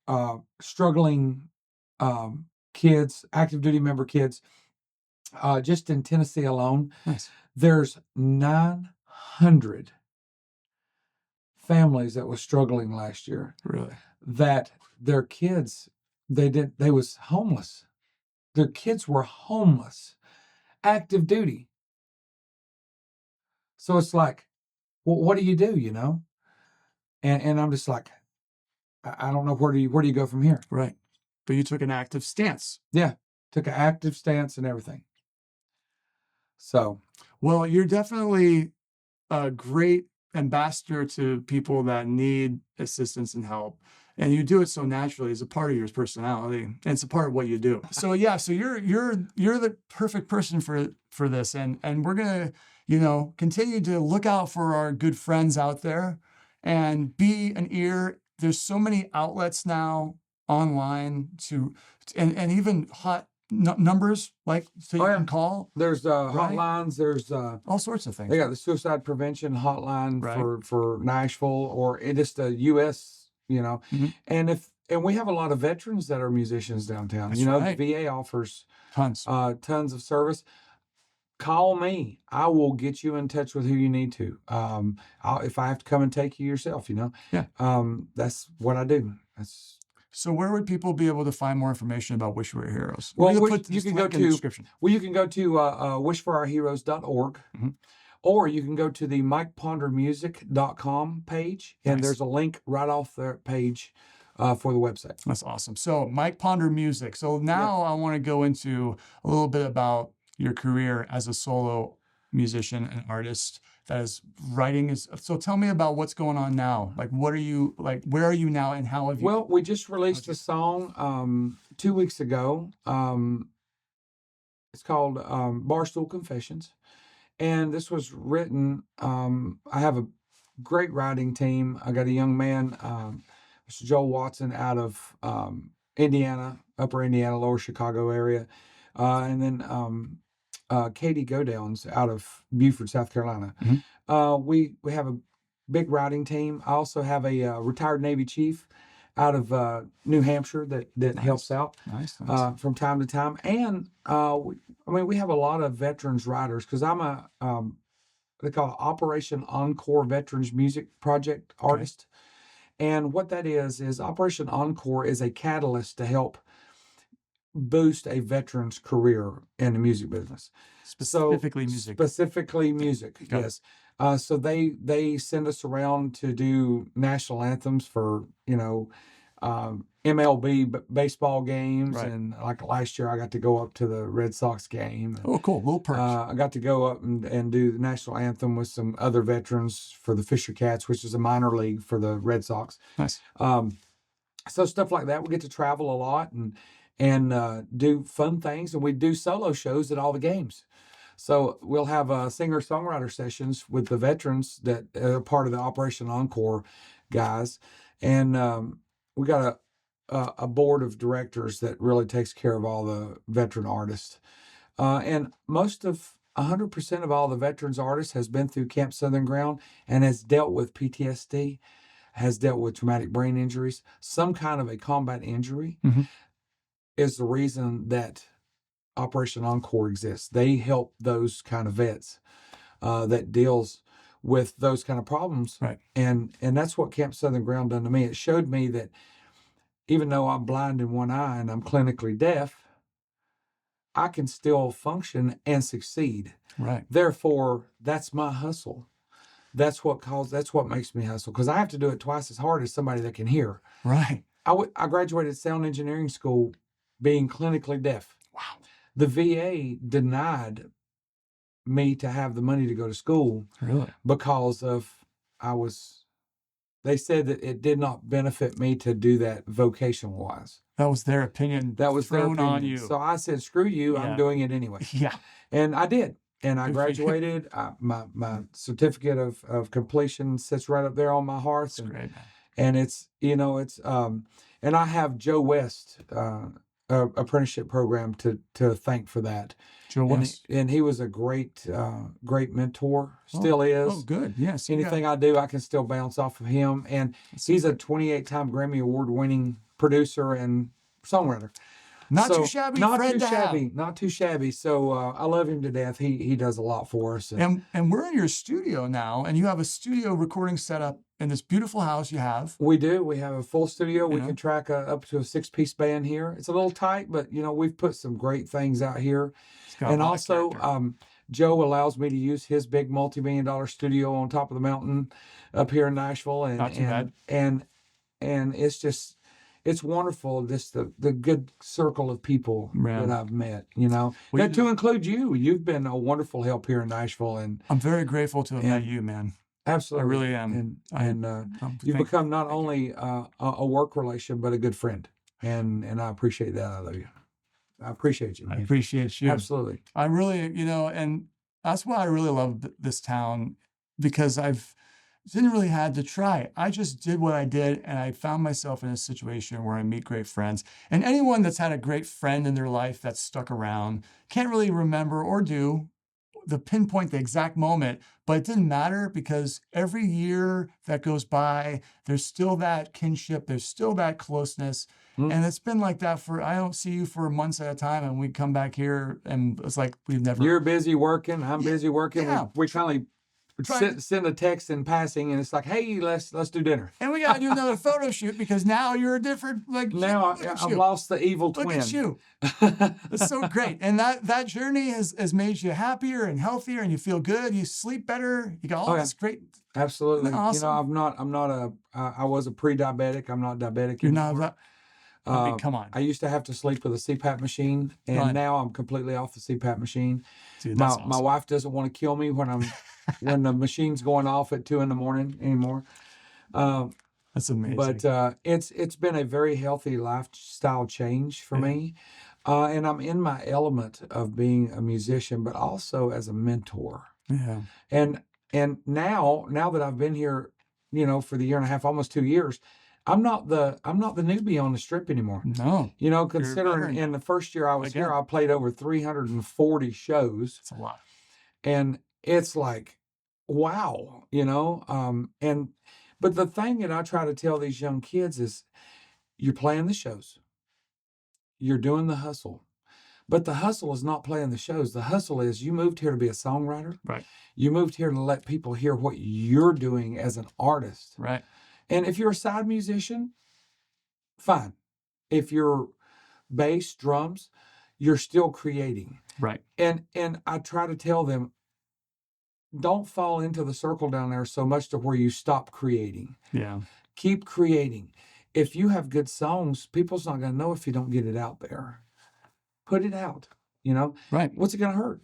S1: struggling kids, active duty member kids. Just in Tennessee alone,
S3: Nice.
S1: there's 900 families that was struggling last year.
S3: Really?
S1: That their kids, they was homeless. Their kids were homeless, active duty. So it's like, well, what do? And I'm just like, I don't know, where do you go from here?
S3: Right. But you took an active stance.
S1: Yeah. Took an active stance and everything. So.
S3: Well, you're definitely a great ambassador to people that need assistance and help. And you do it so naturally. It's a part of your personality, and it's a part of what you do. So yeah, so you're the perfect person for this. And we're gonna, continue to look out for our good friends out there and be an ear. There's so many outlets now online and even hot numbers like so you can call.
S1: There's hotlines. There's
S3: all sorts of things.
S1: They got the suicide prevention hotline for Nashville, or just a U.S.
S3: Mm-hmm.
S1: And we have a lot of veterans that are musicians downtown.
S3: That's
S1: the VA offers
S3: tons
S1: of service. Call me. I will get you in touch with who you need to. If I have to come and take you yourself,
S3: Yeah.
S1: That's what I do.
S3: So where would people be able to find more information about Wish We Were Heroes?
S1: Well, you can go to the description. Well, you can go to wishforourheroes.org,
S3: mm-hmm.
S1: or you can go to the mikepondermusic.com page, and there's a link right off the page for the website.
S3: That's awesome. So Mike Ponder Music. So now I want to go into a little bit about your career as a solo musician and artist. That is writing so tell me about what's going on now. Like, where are you now, and how have you?
S1: Well, we just released a song 2 weeks ago. It's called Barstool Confessions. And this was written, I have a great writing team. I got a young man, Mr. Joel Watson, out of Indiana, upper Indiana, lower Chicago area. And then Katie Godowns out of Beaufort, South Carolina.
S3: Mm-hmm.
S1: We have a big writing team. I also have a retired Navy chief out of New Hampshire that helps out from time to time. And we have a lot of veterans writers, because I'm they call it Operation Encore Veterans Music Project artist. And what that is Operation Encore is a catalyst to help boost a veteran's career in the music business.
S3: Specifically music.
S1: Yes. So they send us around to do national anthems for, MLB baseball games.
S3: Right.
S1: And like last year, I got to go up to the Red Sox game.
S3: Oh, cool. Little perks.
S1: I got to go up and do the national anthem with some other veterans for the Fisher Cats, which is a minor league for the Red Sox.
S3: Nice.
S1: So stuff like that. We get to travel a lot and do fun things, and we do solo shows at all the games. So we'll have singer-songwriter sessions with the veterans that are part of the Operation Encore guys, and we got a board of directors that really takes care of all the veteran artists, and 100% of all the veterans artists has been through Camp Southern Ground and has dealt with PTSD, has dealt with traumatic brain injuries, some kind of a combat injury.
S3: Mm-hmm.
S1: Is the reason that Operation Encore exists. They help those kind of vets that deals with those kind of problems.
S3: Right.
S1: And that's what Camp Southern Ground done to me. It showed me that even though I'm blind in one eye and I'm clinically deaf, I can still function and succeed.
S3: Right.
S1: Therefore, that's my hustle. That's what makes me hustle, because I have to do it twice as hard as somebody that can hear.
S3: Right.
S1: I graduated sound engineering school being clinically deaf.
S3: Wow.
S1: The VA denied me to have the money to go to school.
S3: Really?
S1: Because they said that it did not benefit me to do that vocational wise.
S3: That was their opinion.
S1: That was their
S3: thrown on
S1: opinion.
S3: you.
S1: So I said, screw you,
S3: Yeah.
S1: I'm doing it anyway.
S3: Yeah.
S1: And I did. And I
S3: Good for you.
S1: graduated. My certificate of completion sits right up there on my hearth.
S3: That's great, man.
S1: And it's, and I have Joe West, apprenticeship program to thank for that.
S3: Joe West.
S1: And he was a great mentor, still is.
S3: Oh, good. Yes.
S1: Anything I do, I can still bounce off of him. And he's a 28-time Grammy Award winning producer and songwriter.
S3: Not too shabby.
S1: Not
S3: friend
S1: too
S3: to have.
S1: shabby. Not too shabby. So I love him to death. He does a lot for us.
S3: And we're in your studio now, and you have a studio recording setup in this beautiful house you have.
S1: We do. We have a full studio. We
S3: Yeah.
S1: can track up to a 6-piece band here. It's a little tight, but we've put some great things out here.
S3: It's got a
S1: And
S3: lot of
S1: also,
S3: character.
S1: Joe allows me to use his big multi-million-dollar studio on top of the mountain up here in Nashville. And
S3: Not too bad.
S1: And it's wonderful, just the good circle of people
S3: Yeah.
S1: that I've met,
S3: Well,
S1: that to include you. You've been a wonderful help here in Nashville, and
S3: I'm very grateful to have met you, man.
S1: absolutely,
S3: I really am.
S1: And you've become not only a work relation, but a good friend, and I appreciate that. I love you. I appreciate you.
S3: I
S1: Man.
S3: appreciate you.
S1: Absolutely.
S3: I really, and that's why I really love this town, because I've didn't really had to try. I just did what I did, and I found myself in a situation where I meet great friends. And anyone that's had a great friend in their life that's stuck around can't really remember or do pinpoint the exact moment, but it didn't matter, because every year that goes by, there's still that kinship, there's still that closeness. And it's been like that I don't see you for months at a time, and we come back here and it's like we've never.
S1: You're busy working. I'm busy working.
S3: Yeah.
S1: We finally send a text in passing, and it's like, hey, let's do dinner.
S3: And we got to do another photo shoot, because now you're a different,
S1: Now
S3: look at
S1: I've
S3: you.
S1: lost the evil twin.
S3: Look at you. It's so great. And that journey has made you happier and healthier, and you feel good. You sleep better. You got all this great.
S1: Absolutely.
S3: Awesome.
S1: I was a pre-diabetic. I'm not diabetic
S3: You're
S1: anymore.
S3: not. I mean, come on.
S1: I used to have to sleep with a CPAP machine, and
S3: Right.
S1: now I'm completely off the CPAP machine.
S3: Dude,
S1: My
S3: that's awesome.
S1: my wife doesn't want to kill me when when the machine's going off at 2 a.m. anymore.
S3: That's amazing.
S1: But it's been a very healthy lifestyle change for me, and I'm in my element of being a musician, but also as a mentor.
S3: yeah.
S1: And now that I've been here, for the year and a half, almost 2 years, I'm not the newbie on the strip anymore.
S3: No,
S1: Considering
S3: veteran.
S1: in the first year I was
S3: Again.
S1: here, I played over 340 shows,
S3: it's a lot.
S1: and it's like, wow, but the thing that I try to tell these young kids is, you're playing the shows, you're doing the hustle, but the hustle is not playing the shows. The hustle is, you moved here to be a songwriter.
S3: Right.
S1: You moved here to let people hear what you're doing as an artist.
S3: Right.
S1: And if you're a side musician, fine. If you're bass, drums, you're still creating.
S3: Right.
S1: And I try to tell them, don't fall into the circle down there so much to where you stop creating.
S3: Yeah.
S1: Keep creating. If you have good songs, people's not going to know if you don't get it out there. Put it out.
S3: Right.
S1: What's it going to hurt?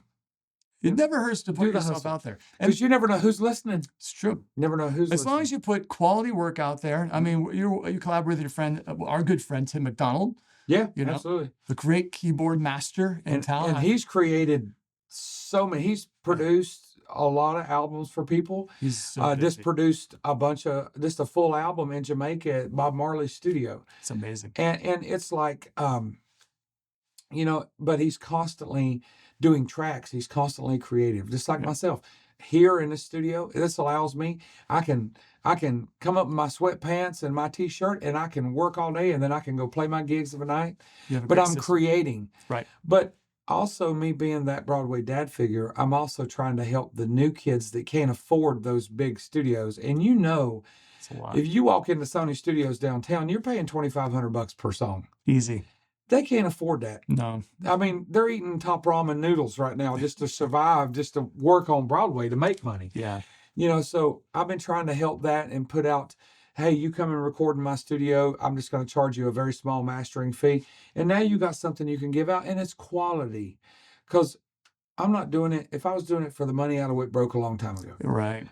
S3: It never hurts to
S1: Do
S3: put
S1: the
S3: yourself
S1: hustle.
S3: out there. And
S1: Because you never know who's listening.
S3: it's true.
S1: You never know who's
S3: As
S1: listening.
S3: long as you put quality work out there. I mean, you collaborate with your friend, our good friend Tim McDonald,
S1: Yeah,
S3: you know,
S1: absolutely.
S3: the great keyboard master in town.
S1: And he's created so many. He's produced a lot of albums for people.
S3: He's so
S1: Just
S3: busy.
S1: produced just a full album in Jamaica at Bob Marley's studio.
S3: It's amazing.
S1: And it's like, but he's constantly doing tracks. He's constantly creative, just like myself. Here in the studio, this allows me, I can come up in my sweatpants and my t-shirt, and I can work all day, and then I can go play my gigs of a night.
S3: You have a
S1: But
S3: great
S1: I'm
S3: system.
S1: creating.
S3: Right.
S1: But also, me being that Broadway dad figure, I'm also trying to help the new kids that can't afford those big studios. And
S3: It's a lot.
S1: if you walk into Sony Studios downtown, you're paying $2,500 per song.
S3: Easy.
S1: They can't afford that.
S3: No.
S1: I mean, they're eating top ramen noodles right now just to survive, just to work on Broadway to make money.
S3: Yeah.
S1: So I've been trying to help that and put out, hey, you come and record in my studio, I'm just going to charge you a very small mastering fee. And now you got something you can give out, and it's quality. Because I'm not doing it. If I was doing it for the money, I'd have went broke a long time ago.
S3: Right.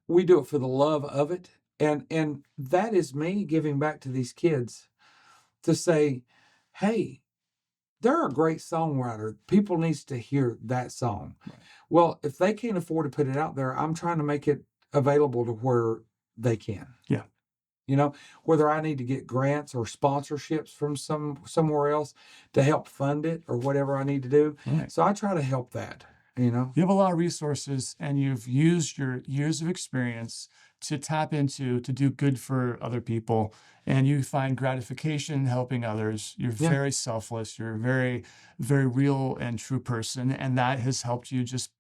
S1: We do it for the love of it. And that is me giving back to these kids to say, hey, they're a great songwriter. People needs to hear that song.
S3: Right.
S1: Well, if they can't afford to put it out there, I'm trying to make it available to where they can.
S3: Yeah.
S1: You know, whether I need to get grants or sponsorships from somewhere else to help fund it or whatever I need to do.
S3: Right.
S1: So I try to help that, you know.
S3: You have a lot of resources, and you've used your years of experience to tap into to do good for other people, and you find gratification helping others. You're
S1: Yeah.
S3: very selfless. You're a very, very real and true person, and that has helped you just.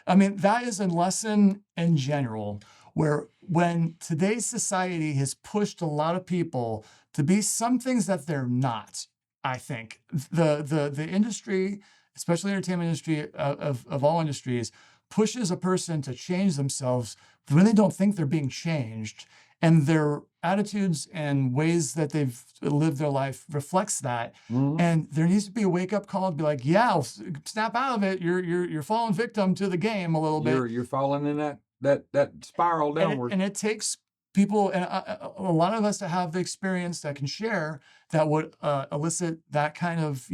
S3: I mean, that is a lesson in general where when today's society has pushed a lot of people to be some things that they're not. I think the industry, especially the entertainment industry of all industries, pushes a person to change themselves when they don't think they're being changed. And their attitudes and ways that they've lived their life reflects that.
S1: Mhm.
S3: And there needs to be a wake-up call to be like, yeah, snap out of it. You're falling victim to the game a little bit.
S1: You're falling in that spiral downward.
S3: And it takes people, and a lot of us that have the experience that can share that would elicit that kind of,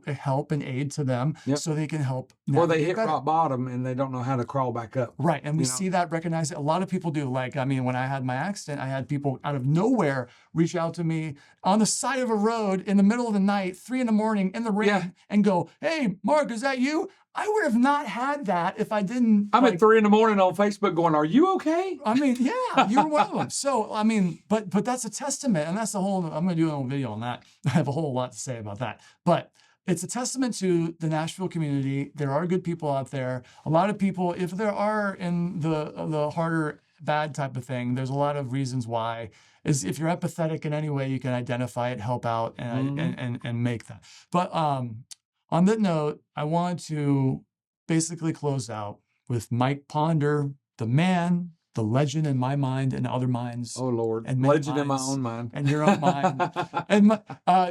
S3: help and aid to them.
S1: Yep.
S3: So they can help.
S1: Or they
S3: navigate
S1: hit
S3: better.
S1: rock bottom and they don't know how to crawl back up.
S3: Right. And we
S1: you know?
S3: see that, recognize it. A lot of people do. Like, I mean, when I had my accident, I had people out of nowhere reach out to me on the side of a road in the middle of the night, 3 a.m. in the rain,
S1: Yeah.
S3: and go, "Hey, Mark, is that you?" I would have not had that if I didn't.
S1: I'm at 3 a.m. on Facebook going, "Are you okay?"
S3: I mean, yeah, you were one of them. So, I mean, but that's a testament, and that's the whole. I'm going to do a little video on that. I have a whole lot to say about that, but it's a testament to the Nashville community. There are good people out there. A lot of people, if there are in the harder bad type of thing, there's a lot of reasons why. Is if you're empathetic in any way, you can identify it, help out, and make that. But on that note, I wanted to basically close out with Mike Ponder, the man, the legend in my mind and other minds.
S1: Oh Lord,
S3: And many
S1: legend in my
S3: minds.
S1: own mind.
S3: And your own mind. And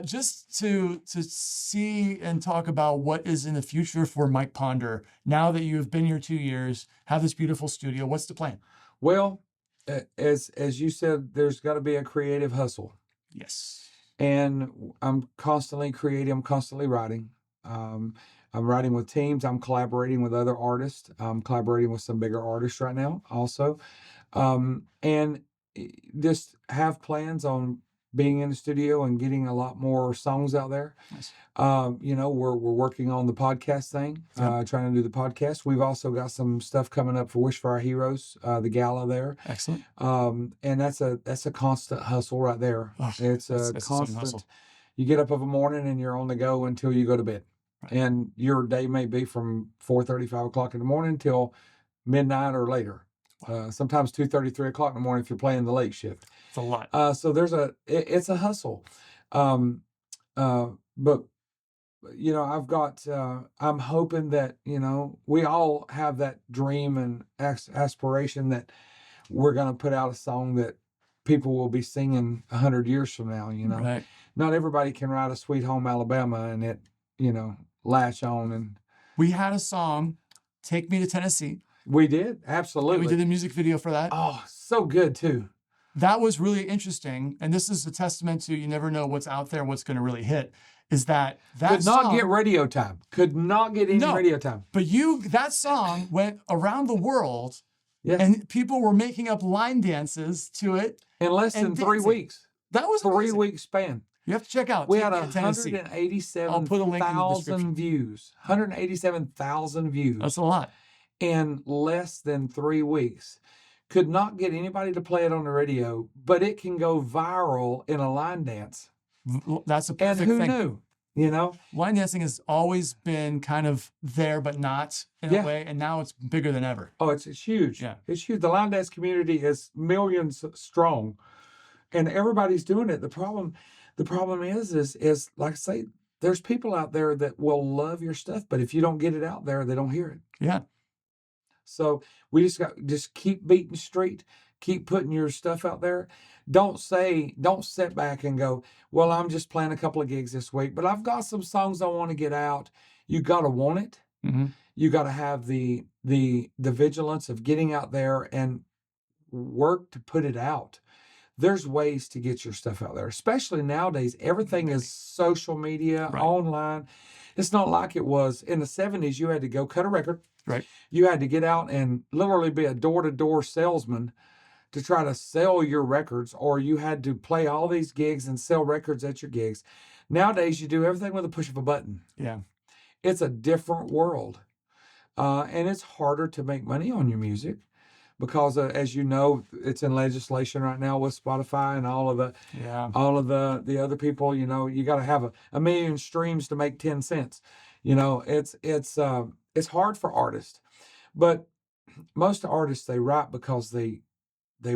S3: just to see and talk about what is in the future for Mike Ponder, now that you have been here 2 years, have this beautiful studio, what's the plan?
S1: Well, as you said, there's got to be a creative hustle.
S3: Yes.
S1: And I'm constantly creating. I'm constantly writing. I'm writing with teams. I'm collaborating with other artists. I'm collaborating with some bigger artists right now also. And just have plans on being in the studio and getting a lot more songs out there.
S3: Nice.
S1: We're working on the podcast thing, trying to do the podcast. We've also got some stuff coming up for Wish for Our Heroes, the gala there.
S3: Excellent.
S1: And that's a constant hustle right there.
S3: Oh,
S1: it's a
S3: that's some
S1: constant.
S3: hustle.
S1: You get up of a morning and you're on the go until you go to bed.
S3: Right.
S1: And your day may be from 4:30, 5 o'clock in the morning till midnight or later. Sometimes 2:30, 3 o'clock in the morning if you're playing the late shift.
S3: It's a lot.
S1: So it's a hustle. But I've got, I'm hoping that, we all have that dream and aspiration that we're going to put out a song that people will be singing 100 years from now,
S3: Right.
S1: Not everybody can write a Sweet Home Alabama and it, latch on. And
S3: We had a song, Take Me to Tennessee.
S1: we did.
S3: And
S1: Absolutely.
S3: we did a music video for that.
S1: Oh, so good too.
S3: That was really interesting. And this is a testament to you never know what's out there, what's going to really hit. Is that
S1: Could not
S3: song,
S1: get radio time. Could not get any
S3: No.
S1: radio time.
S3: But that song went around the world,
S1: Yeah.
S3: and people were making up line dances to it.
S1: In less
S3: and
S1: than 3
S3: dancing.
S1: weeks.
S3: That was
S1: 3
S3: amazing.
S1: week span.
S3: You have to check out.
S1: We
S3: Take
S1: had
S3: Me to Tennessee. I'll put a link in the description.
S1: 187,000 views. 187,000 views
S3: That's a lot.
S1: in less than 3 weeks. Could not get anybody to play it on the radio, but it can go viral in a line dance.
S3: That's a
S1: And
S3: perfect
S1: who
S3: thing.
S1: knew?
S3: Line dancing has always been kind of there, but not in
S1: Yeah.
S3: a way. And now it's bigger than ever.
S1: Oh, it's huge.
S3: Yeah.
S1: It's huge. The line dance community is millions strong, and everybody's doing it. The problem is like I say, there's people out there that will love your stuff, but if you don't get it out there, they don't hear it.
S3: Yeah.
S1: So we just keep beating street, keep putting your stuff out there. Don't sit back and go, well, I'm just playing a couple of gigs this week, but I've got some songs I want to get out. You got to want it.
S3: Mm-hmm.
S1: You got to have the vigilance of getting out there and work to put it out. there's ways to get your stuff out there, especially nowadays. Everything is social media,
S3: Right.
S1: online. It's not like it was in the 70s. You had to go cut a record.
S3: Right.
S1: You had to get out and literally be a door-to-door salesman to try to sell your records, or you had to play all these gigs and sell records at your gigs. Nowadays, you do everything with a push of a button.
S3: Yeah.
S1: It's a different world. And it's harder to make money on your music because, as you know, it's in legislation right now with Spotify and all of the other people. You know, you got to have a million streams to make 10 cents. You know, it's hard for artists, but most artists, they write because they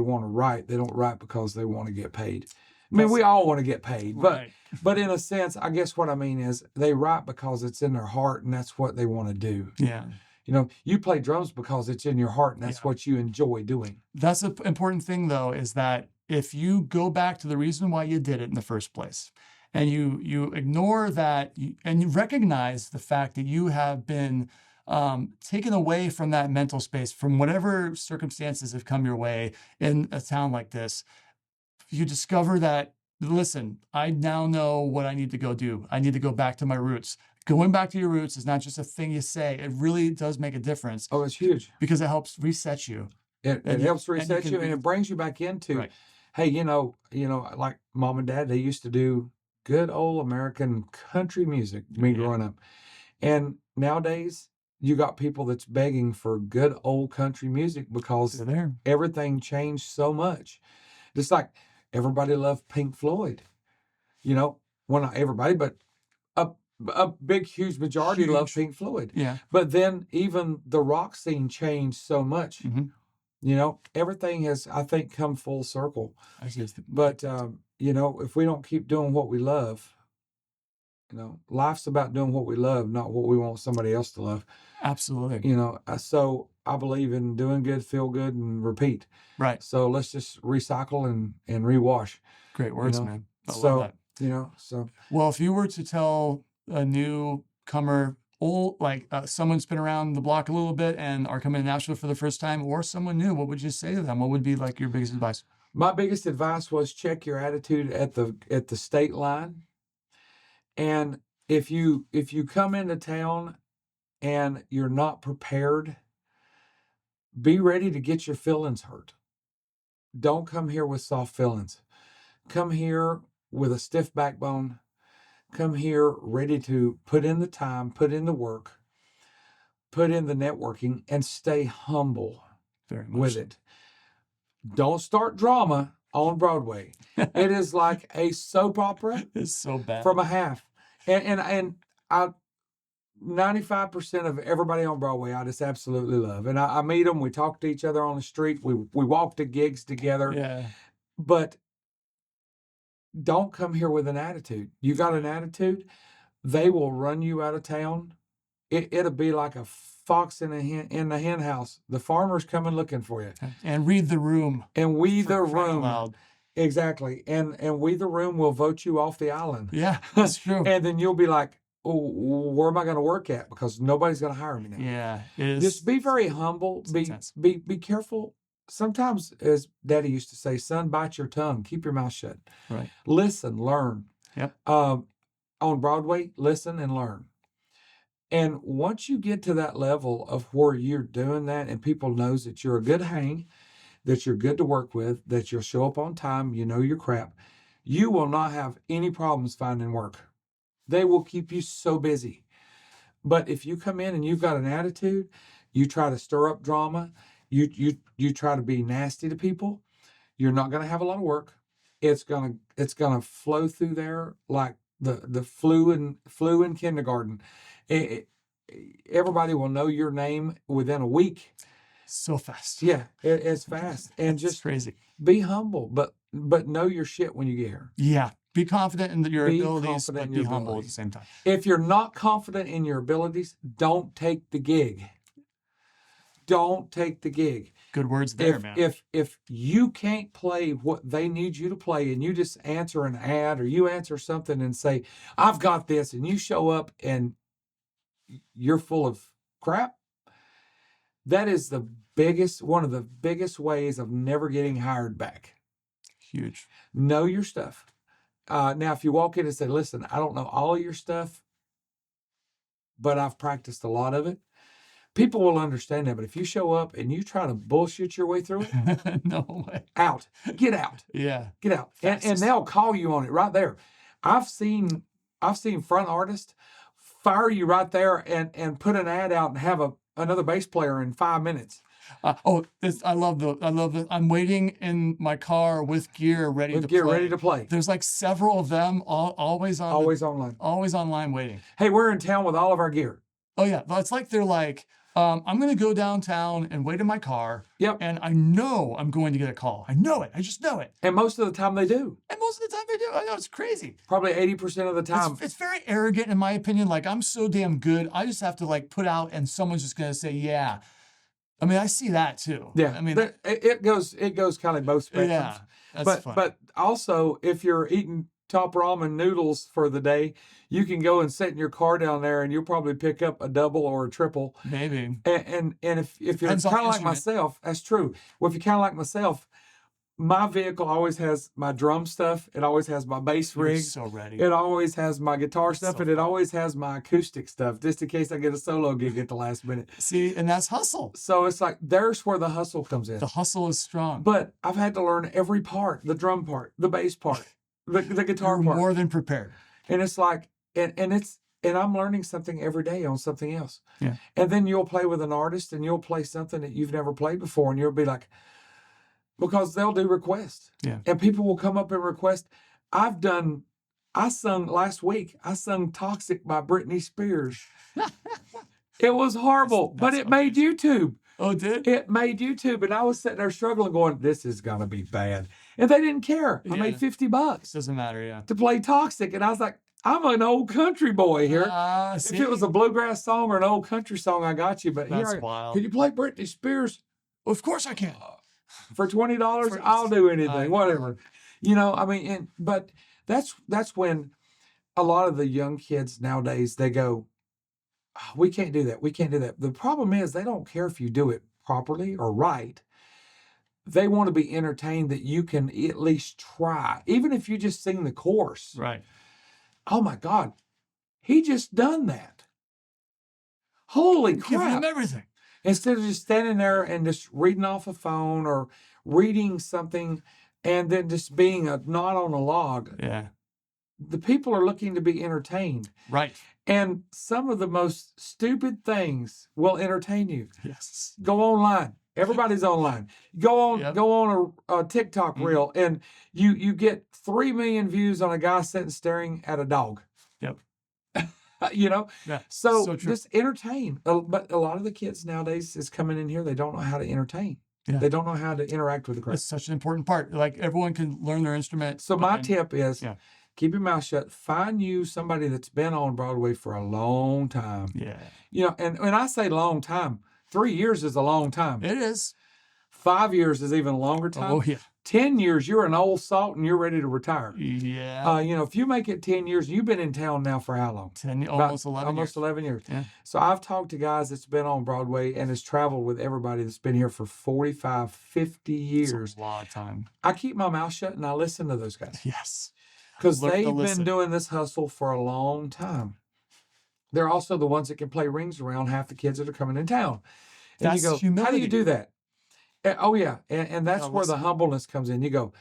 S1: want to write. They don't write because they want to get paid. I mean, we all want to get paid, but
S3: Right.
S1: but in a sense, I guess what I mean is they write because it's in their heart and that's what they want to do.
S3: Yeah.
S1: You know, you play drums because it's in your heart and that's what you enjoy doing.
S3: That's an important thing, though, is that if you go back to the reason why you did it in the first place, and you ignore that, and you recognize the fact that you have been taken away from that mental space, from whatever circumstances have come your way in a town like this, you discover that, listen, I now know what I need to go do. I need to go back to my roots. Going back to your roots is not just a thing you say. It really does make a difference.
S1: Oh, it's huge.
S3: Because it helps reset you.
S1: It helps reset you, and it brings you back into,
S3: Right.
S1: hey, you know, like mom and dad, they used to do good old American country music, me growing up. And nowadays, you got people that's begging for good old country music because
S3: They're there.
S1: everything changed so much. Just like everybody loved Pink Floyd. You know, well, not everybody, but a big, huge majority loved Pink Floyd.
S3: Yeah.
S1: But then even the rock scene changed so much.
S3: Mhm.
S1: You know, everything has, I think, come full circle. But, you know, if we don't keep doing what we love, you know, life's about doing what we love, not what we want somebody else to love.
S3: Absolutely.
S1: You know, so I believe in doing good, feel good, and repeat.
S3: Right.
S1: So let's just recycle and rewash.
S3: Great words,
S1: know,
S3: man. I
S1: so-
S3: love that.
S1: You know, so
S3: Well, if you were to tell a newcomer, someone's been around the block a little bit and are coming to Nashville for the first time, or someone new, what would you say to them? What would be like your biggest advice?
S1: my biggest advice was check your attitude at the state line. And if you come into town and you're not prepared, be ready to get your feelings hurt. Don't come here with soft feelings. Come here with a stiff backbone. Come here ready to put in the time, put in the work, put in the networking, and stay humble
S3: Very much.
S1: with it. Don't start drama on Broadway. It is like a soap opera
S3: It's so bad.
S1: from a half. And I 95% of everybody on Broadway I just absolutely love. And I meet them, we talk to each other on the street, we walk to gigs together.
S3: Yeah.
S1: But don't come here with an attitude. You got an attitude, they will run you out of town. It'll be like a fox in the hen house. The farmer's coming looking for you.
S3: And read the room.
S1: And we
S3: for
S1: the
S3: crying out
S1: room.
S3: loud.
S1: Exactly. And we the room will vote you off the island.
S3: Yeah, that's true.
S1: And then you'll be like, oh, where am I going to work at? Because nobody's going to hire me now.
S3: Yeah, it is.
S1: Just be very humble.
S3: It's
S1: Be
S3: intense.
S1: be careful. Sometimes, as Daddy used to say, son, bite your tongue. Keep your mouth shut.
S3: Right.
S1: Listen, learn.
S3: Yep.
S1: On Broadway, listen and learn. And once you get to that level of where you're doing that and people knows that you're a good hang, that you're good to work with, that you'll show up on time, you know your crap, you will not have any problems finding work. They will keep you so busy. But if you come in and you've got an attitude, you try to stir up drama, you try to be nasty to people, you're not going to have a lot of work. It's gonna flow through there like the flu in kindergarten. Everybody will know your name within a week.
S3: So fast.
S1: Yeah, it's fast. And
S3: It's
S1: just
S3: crazy.
S1: be humble, but know your shit when you get here.
S3: Yeah. Be confident in your
S1: Be
S3: abilities,
S1: confident
S3: but
S1: in
S3: be
S1: your
S3: humble at
S1: abilities.
S3: the same time.
S1: If you're not confident in your abilities, don't take the gig. Don't take the gig.
S3: Good words there, man.
S1: If you can't play what they need you to play and you just answer an ad or you answer something and say, I've got this, and you show up and you're full of crap, that is one of the biggest ways of never getting hired back.
S3: Huge.
S1: Know your stuff. Now, if you walk in and say, listen, I don't know all of your stuff, but I've practiced a lot of it, people will understand that. But if you show up and you try to bullshit your way through it,
S3: No way.
S1: out. Get out.
S3: Yeah.
S1: Get out. And they'll call you on it right there. I've seen front artists fire you right there and put an ad out and have another bass player in 5 minutes.
S3: I love the. I'm waiting in my car with gear ready
S1: Ready to play.
S3: There's like several of them, always
S1: Online.
S3: always online waiting.
S1: Hey, we're in town with all of our gear.
S3: Oh yeah, it's like they're like, I'm gonna go downtown and wait in my car.
S1: Yep.
S3: And I know I'm going to get a call. I know it. I just know it.
S1: And most of the time they do.
S3: And most of the time they do. I know, it's crazy.
S1: Probably 80% of the time.
S3: It's very arrogant in my opinion. Like, I'm so damn good. I just have to like put out and someone's just gonna say, yeah. I mean, I see that too.
S1: Yeah.
S3: I mean,
S1: it goes kind of both spectrums.
S3: yeah. That's fun.
S1: But also, if you're eating top ramen noodles for the day, you can go and sit in your car down there and you'll probably pick up a double or a triple.
S3: Maybe.
S1: And if you're
S3: Depends on
S1: kind of
S3: the
S1: like
S3: instrument.
S1: myself, that's true. Well, if you're kind of like myself, my vehicle always has my drum stuff. It always has my bass
S3: You're
S1: rig.
S3: so ready.
S1: It always has my guitar stuff,
S3: so
S1: and it always has my acoustic stuff, just in case I get a solo gig at the last minute.
S3: See, and that's hustle.
S1: So it's like, there's where the hustle comes in.
S3: The hustle is strong.
S1: But I've had to learn every part, the drum part, the bass part, the guitar
S3: You're
S1: part.
S3: more than prepared.
S1: And it's like, and I'm learning something every day on something else.
S3: Yeah.
S1: And then you'll play with an artist and you'll play something that you've never played before, and you'll be like, because they'll do requests.
S3: Yeah.
S1: And people will come up and request. I sung last week, I sung Toxic by Britney Spears. It was horrible, but it made YouTube.
S3: Oh, it did?
S1: It made YouTube, and I was sitting there struggling, going, "This is gonna be bad," and they didn't care. I made $50
S3: Doesn't matter, yeah.
S1: to play Toxic, and I was like, "I'm an old country boy here.
S3: See?
S1: If it was a bluegrass song or an old country song, I got you. But
S3: That's
S1: here,
S3: wild.
S1: can you play Britney Spears
S3: Of course I can.
S1: for $20?
S3: For-
S1: I'll do anything, whatever. You know, I mean, but that's when a lot of the young kids nowadays, they go, "Oh, we can't do that. We can't do that." The problem is they don't care if you do it properly or right. They want to be entertained that you can at least try, even if you just sing the chorus.
S3: Right.
S1: Oh my God, he just done that. Holy
S3: Giving
S1: crap.
S3: them everything.
S1: Instead of just standing there and just reading off a phone or reading something and then just being a knot on a log.
S3: Yeah.
S1: The people are looking to be entertained.
S3: Right.
S1: And some of the most stupid things will entertain you.
S3: Yes.
S1: Go online. Everybody's online. Go on
S3: Yep.
S1: go on a TikTok reel, and you get 3 million views on a guy sitting staring at a dog.
S3: Yep.
S1: You know?
S3: Yeah.
S1: So
S3: So true.
S1: just entertain. But a lot of the kids nowadays is coming in here, they don't know how to entertain.
S3: Yeah.
S1: They don't know how to interact with the crowd.
S3: That's such an important part. Like, everyone can learn their instrument.
S1: So my
S3: and-
S1: tip is
S3: yeah.
S1: keep your mouth shut. Find you somebody that's been on Broadway for a long time.
S3: Yeah.
S1: You know, and when I say long time, 3 years is a long time.
S3: It is.
S1: 5 years is even a longer time.
S3: Oh, yeah.
S1: 10 years, you're an old salt and you're ready to retire.
S3: Yeah.
S1: You know, if you make it 10 years, you've been in town now for how long?
S3: 10, almost 11
S1: Almost
S3: years.
S1: 11 years.
S3: Yeah.
S1: So I've talked to guys that's been on Broadway and has traveled with everybody that's been here for 45, 50 years.
S3: It's a lot of time.
S1: I keep my mouth shut and I listen to those guys
S3: Yes.
S1: because
S3: Learn to
S1: they've been
S3: listen.
S1: doing this hustle for a long time. They're also the ones that can play rings around half the kids that are coming in town. And
S3: That's
S1: you go, how do
S3: humility.
S1: you do that? Oh, yeah. And that's
S3: Gotta
S1: where the
S3: listen.
S1: humbleness comes in. You go,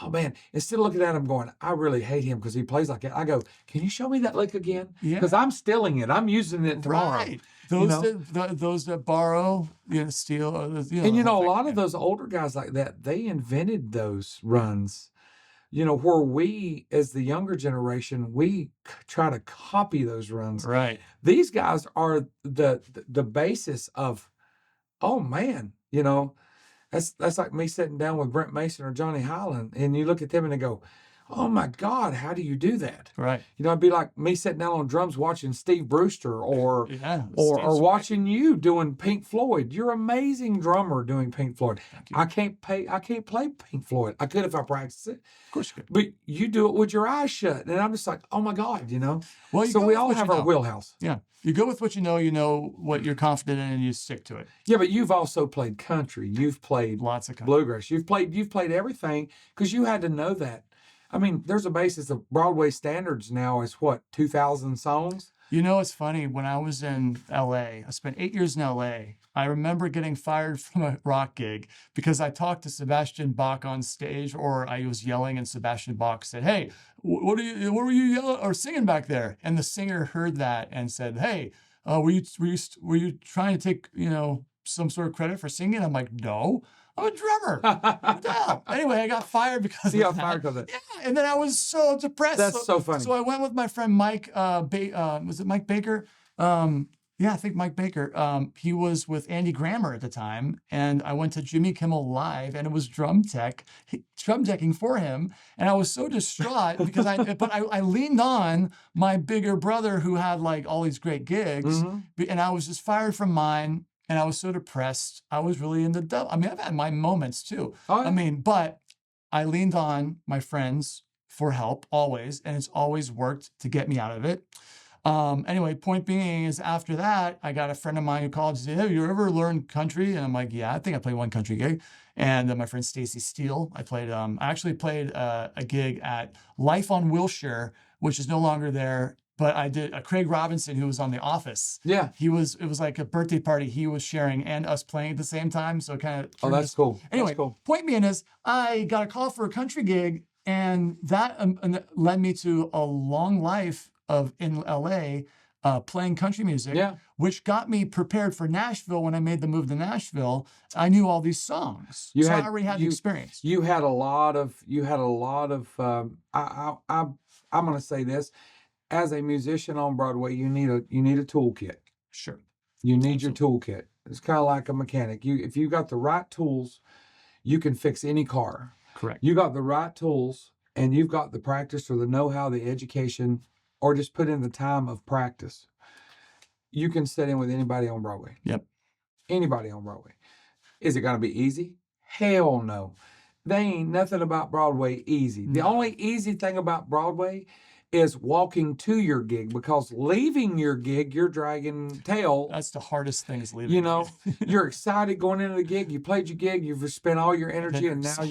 S1: oh, man, instead of looking at him going, I really hate him because he plays like that. I go, can you show me that lick again?
S3: Yeah.
S1: Because I'm stealing it. I'm using it tomorrow.
S3: Right. Those
S1: know?
S3: those that borrow, steal.
S1: And,
S3: the
S1: you know,
S3: whole
S1: a
S3: thing.
S1: lot of those older guys like that, they invented those runs. You know, where we, as the younger generation, we try to copy those runs.
S3: Right.
S1: These guys are the basis of, oh, man, you know, that's like me sitting down with Brent Mason or Johnny Highland, and you look at them and they go, oh my God, how do you do that?
S3: Right.
S1: You know, it'd be like me sitting down on drums watching Steve Brewster or
S3: Yeah.
S1: or
S3: Steve's
S1: watching you doing Pink Floyd. You're an amazing drummer doing Pink Floyd.
S3: Thank you.
S1: I can't play Pink Floyd. I could if I practiced it.
S3: Of course you could.
S1: But you do it with your eyes shut. And I'm just like, oh my God, you know.
S3: Well, you
S1: So
S3: go
S1: we
S3: with
S1: all
S3: what you
S1: have our
S3: know.
S1: wheelhouse.
S3: Yeah. You go with what you know what you're confident in, and you stick to it.
S1: Yeah, but you've also played country. You've played
S3: Lots of
S1: bluegrass. You've played everything because you had to know that. I mean, there's a basis of Broadway standards now is what, 2,000 songs?
S3: You know, it's funny. When I was in LA, I spent 8 years in LA. I remember getting fired from a rock gig because I talked to Sebastian Bach on stage, or I was yelling, and Sebastian Bach said, "Hey, what were you yelling or singing back there?" And the singer heard that and said, "Hey, were you trying to take some sort of credit for singing?" I'm like, "No, I'm a drummer." What the hell? Anyway, I got fired because
S1: See,
S3: of
S1: I
S3: that.
S1: fired because of that.
S3: Yeah, and then I was so depressed.
S1: That's so funny.
S3: So I went with my friend Mike. Was it Mike Baker? Yeah, I think Mike Baker. He was with Andy Grammer at the time, and I went to Jimmy Kimmel Live, and it was drum decking for him, and I was so distraught because I leaned on my bigger brother who had like all these great gigs, and I was just fired from mine. And I was so depressed. I was really in the dump. I mean, I've had my moments too.
S1: Oh, yeah.
S3: I mean, but I leaned on my friends for help always, and it's always worked to get me out of it. Anyway, point being is after that, I got a friend of mine who called and said, "Have you ever learned country?" And I'm like, "Yeah, I think I played one country gig." And my friend Stacy Steele, I actually played a gig at Life on Wilshire, which is no longer there. But I did Craig Robinson, who was on The Office.
S1: Yeah.
S3: It was like a birthday party he was sharing and us playing at the same time. So it kind of.
S1: Oh, that's cool.
S3: Anyway,
S1: That's cool.
S3: point being is I got a call for a country gig, and that led me to a long life in LA playing country music,
S1: Yeah.
S3: which got me prepared for Nashville. When I made the move to Nashville, I knew all these songs. I already had the experience.
S1: You had a lot of. I'm going to say this. As a musician on Broadway, you need a toolkit.
S3: Sure.
S1: You need your toolkit. It's kind of like a mechanic. If you got the right tools, you can fix any car.
S3: Correct.
S1: You got the right tools, and you've got the practice or the know-how, the education, or just put in the time of practice. You can sit in with anybody on Broadway.
S3: Yep.
S1: Anybody on Broadway. Is it going to be easy? Hell no. They ain't nothing about Broadway easy. The only easy thing about Broadway is walking to your gig, because leaving your gig, you're dragging tail.
S3: That's the hardest thing is leaving.
S1: You know, you're excited going into the gig. You played your gig. You've spent all your energy, and now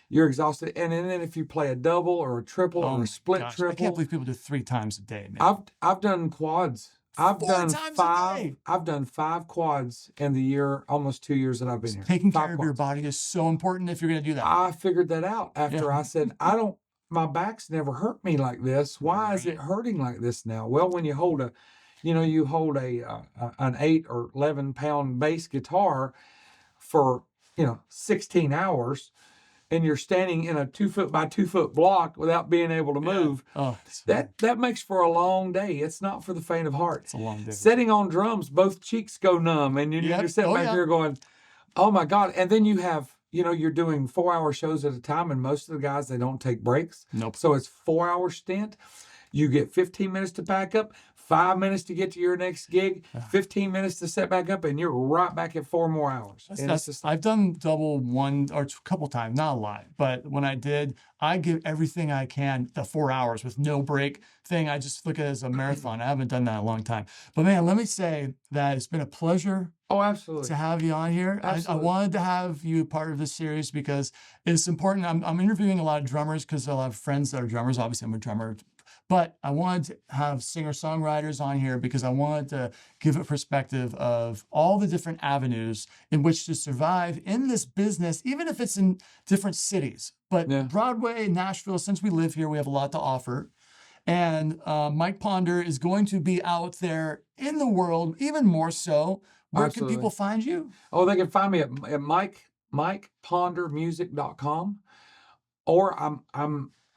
S1: you're exhausted. And then if you play a double or a triple or a split triple,
S3: I can't believe people do 3 times a day, man.
S1: I've done quads. I've done 5 quads in the year, almost 2 years that I've been here.
S3: Taking
S1: 5
S3: care of your
S1: quads.
S3: body is so important if you're going to do that.
S1: I figured that out after I said, my back's never hurt me like this. Why is it hurting like this now? Well, when you hold an 8 or 11 pound bass guitar for 16 hours, and you're standing in a 2 foot by 2 foot block without being able to move, that makes for a long day. It's not for the faint of heart.
S3: It's a long day.
S1: Sitting on drums, both cheeks go numb, and you're sitting back there going, "Oh my God!" And then you have. You're doing 4-hour shows at a time, and most of the guys, they don't take breaks.
S3: Nope.
S1: So it's 4-hour stint. You get 15 minutes to pack up, 5 minutes to get to your next gig, 15 minutes to set back up, and you're right back at 4 more hours.
S3: I've done double one or a couple times, not a lot, but when I did, I give everything I can the 4 hours with no break thing. I just look at it as a marathon. I haven't done that in a long time. But man, let me say that it's been a pleasure.
S1: Oh, absolutely.
S3: To have you on here. I wanted to have you part of this series because it's important. I'm interviewing a lot of drummers because I'll have friends that are drummers. Obviously, I'm a drummer. But I wanted to have singer-songwriters on here because I wanted to give a perspective of all the different avenues in which to survive in this business, even if it's in different cities. But Broadway, Nashville, since we live here, we have a lot to offer. And Mike Ponder is going to be out there in the world, even more so. Where can people find you?
S1: Oh, they can find me at mikepondermusic.com, or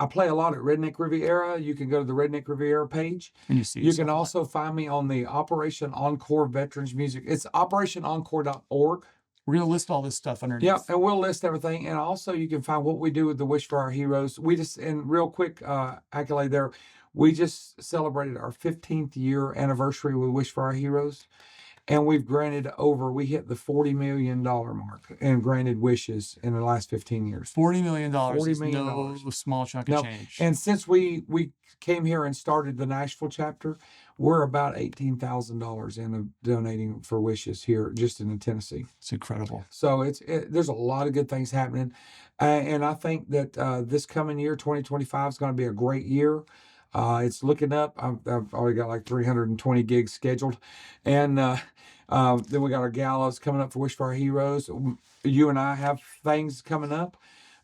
S1: I play a lot at Redneck Riviera. You can go to the Redneck Riviera page.
S3: And you
S1: can also find me on the Operation Encore Veterans Music. It's operationencore.org.
S3: We're going to list all this stuff underneath.
S1: Yeah, and we'll list everything. And also you can find what we do with the Wish for Our Heroes. We just, and real quick accolade there, we just celebrated our 15th year anniversary with Wish for Our Heroes. And we hit the $40 million mark and granted wishes in the last 15 years.
S3: $40 million
S1: $40
S3: is
S1: million.
S3: no small chunk of change.
S1: And since we came here and started the Nashville chapter, we're about $18,000 in donating for wishes here just in Tennessee.
S3: It's incredible.
S1: So there's a lot of good things happening. And I think that this coming year, 2025, is going to be a great year. It's looking up. I've already got like 320 gigs scheduled. And then we got our galas coming up for Wish for Our Heroes. You and I have things coming up.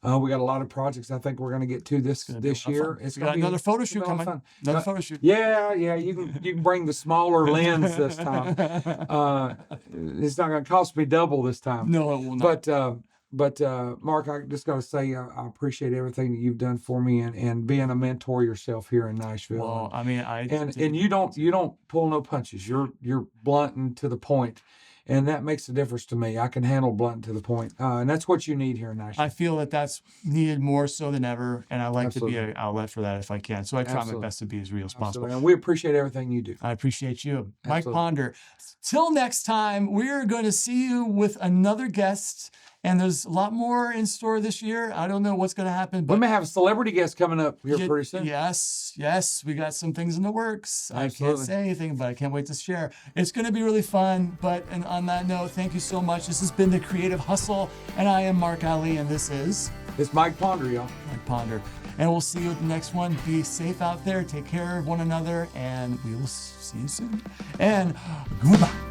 S1: We got a lot of projects I think we're going to get to this year.
S3: It's got another photo shoot coming. Another photo shoot.
S1: Yeah. You can bring the smaller lens this time. It's not going to cost me double this time.
S3: No, it will not.
S1: But Mark, I just got to say I appreciate everything that you've done for me and being a mentor yourself here in Nashville.
S3: Well, I mean,
S1: and you don't pull no punches. You're blunt and to the point. And that makes a difference to me. I can handle blunt to the point. And that's what you need here in Nashville.
S3: I feel that that's needed more so than ever. And I like
S1: Absolutely.
S3: to be an outlet for that if I can. So I try
S1: Absolutely.
S3: my best to be as real as possible.
S1: And we appreciate everything you do.
S3: I appreciate you.
S1: Absolutely.
S3: Mike Ponder. Till next time, we're going to see you with another guest. And there's a lot more in store this year. I don't know what's going to happen. But
S1: We may have a celebrity guest coming up here pretty soon.
S3: Yes. We got some things in the works.
S1: Absolutely.
S3: I can't say anything, but I can't wait to share. It's going to be really fun. And on that note, thank you so much. This has been The Creative Hustle. And I am Mark Allee, and this is
S1: It's Mike Ponder, y'all.
S3: Mike Ponder. And we'll see you at the next one. Be safe out there. Take care of one another. And we will see you soon. And goodbye.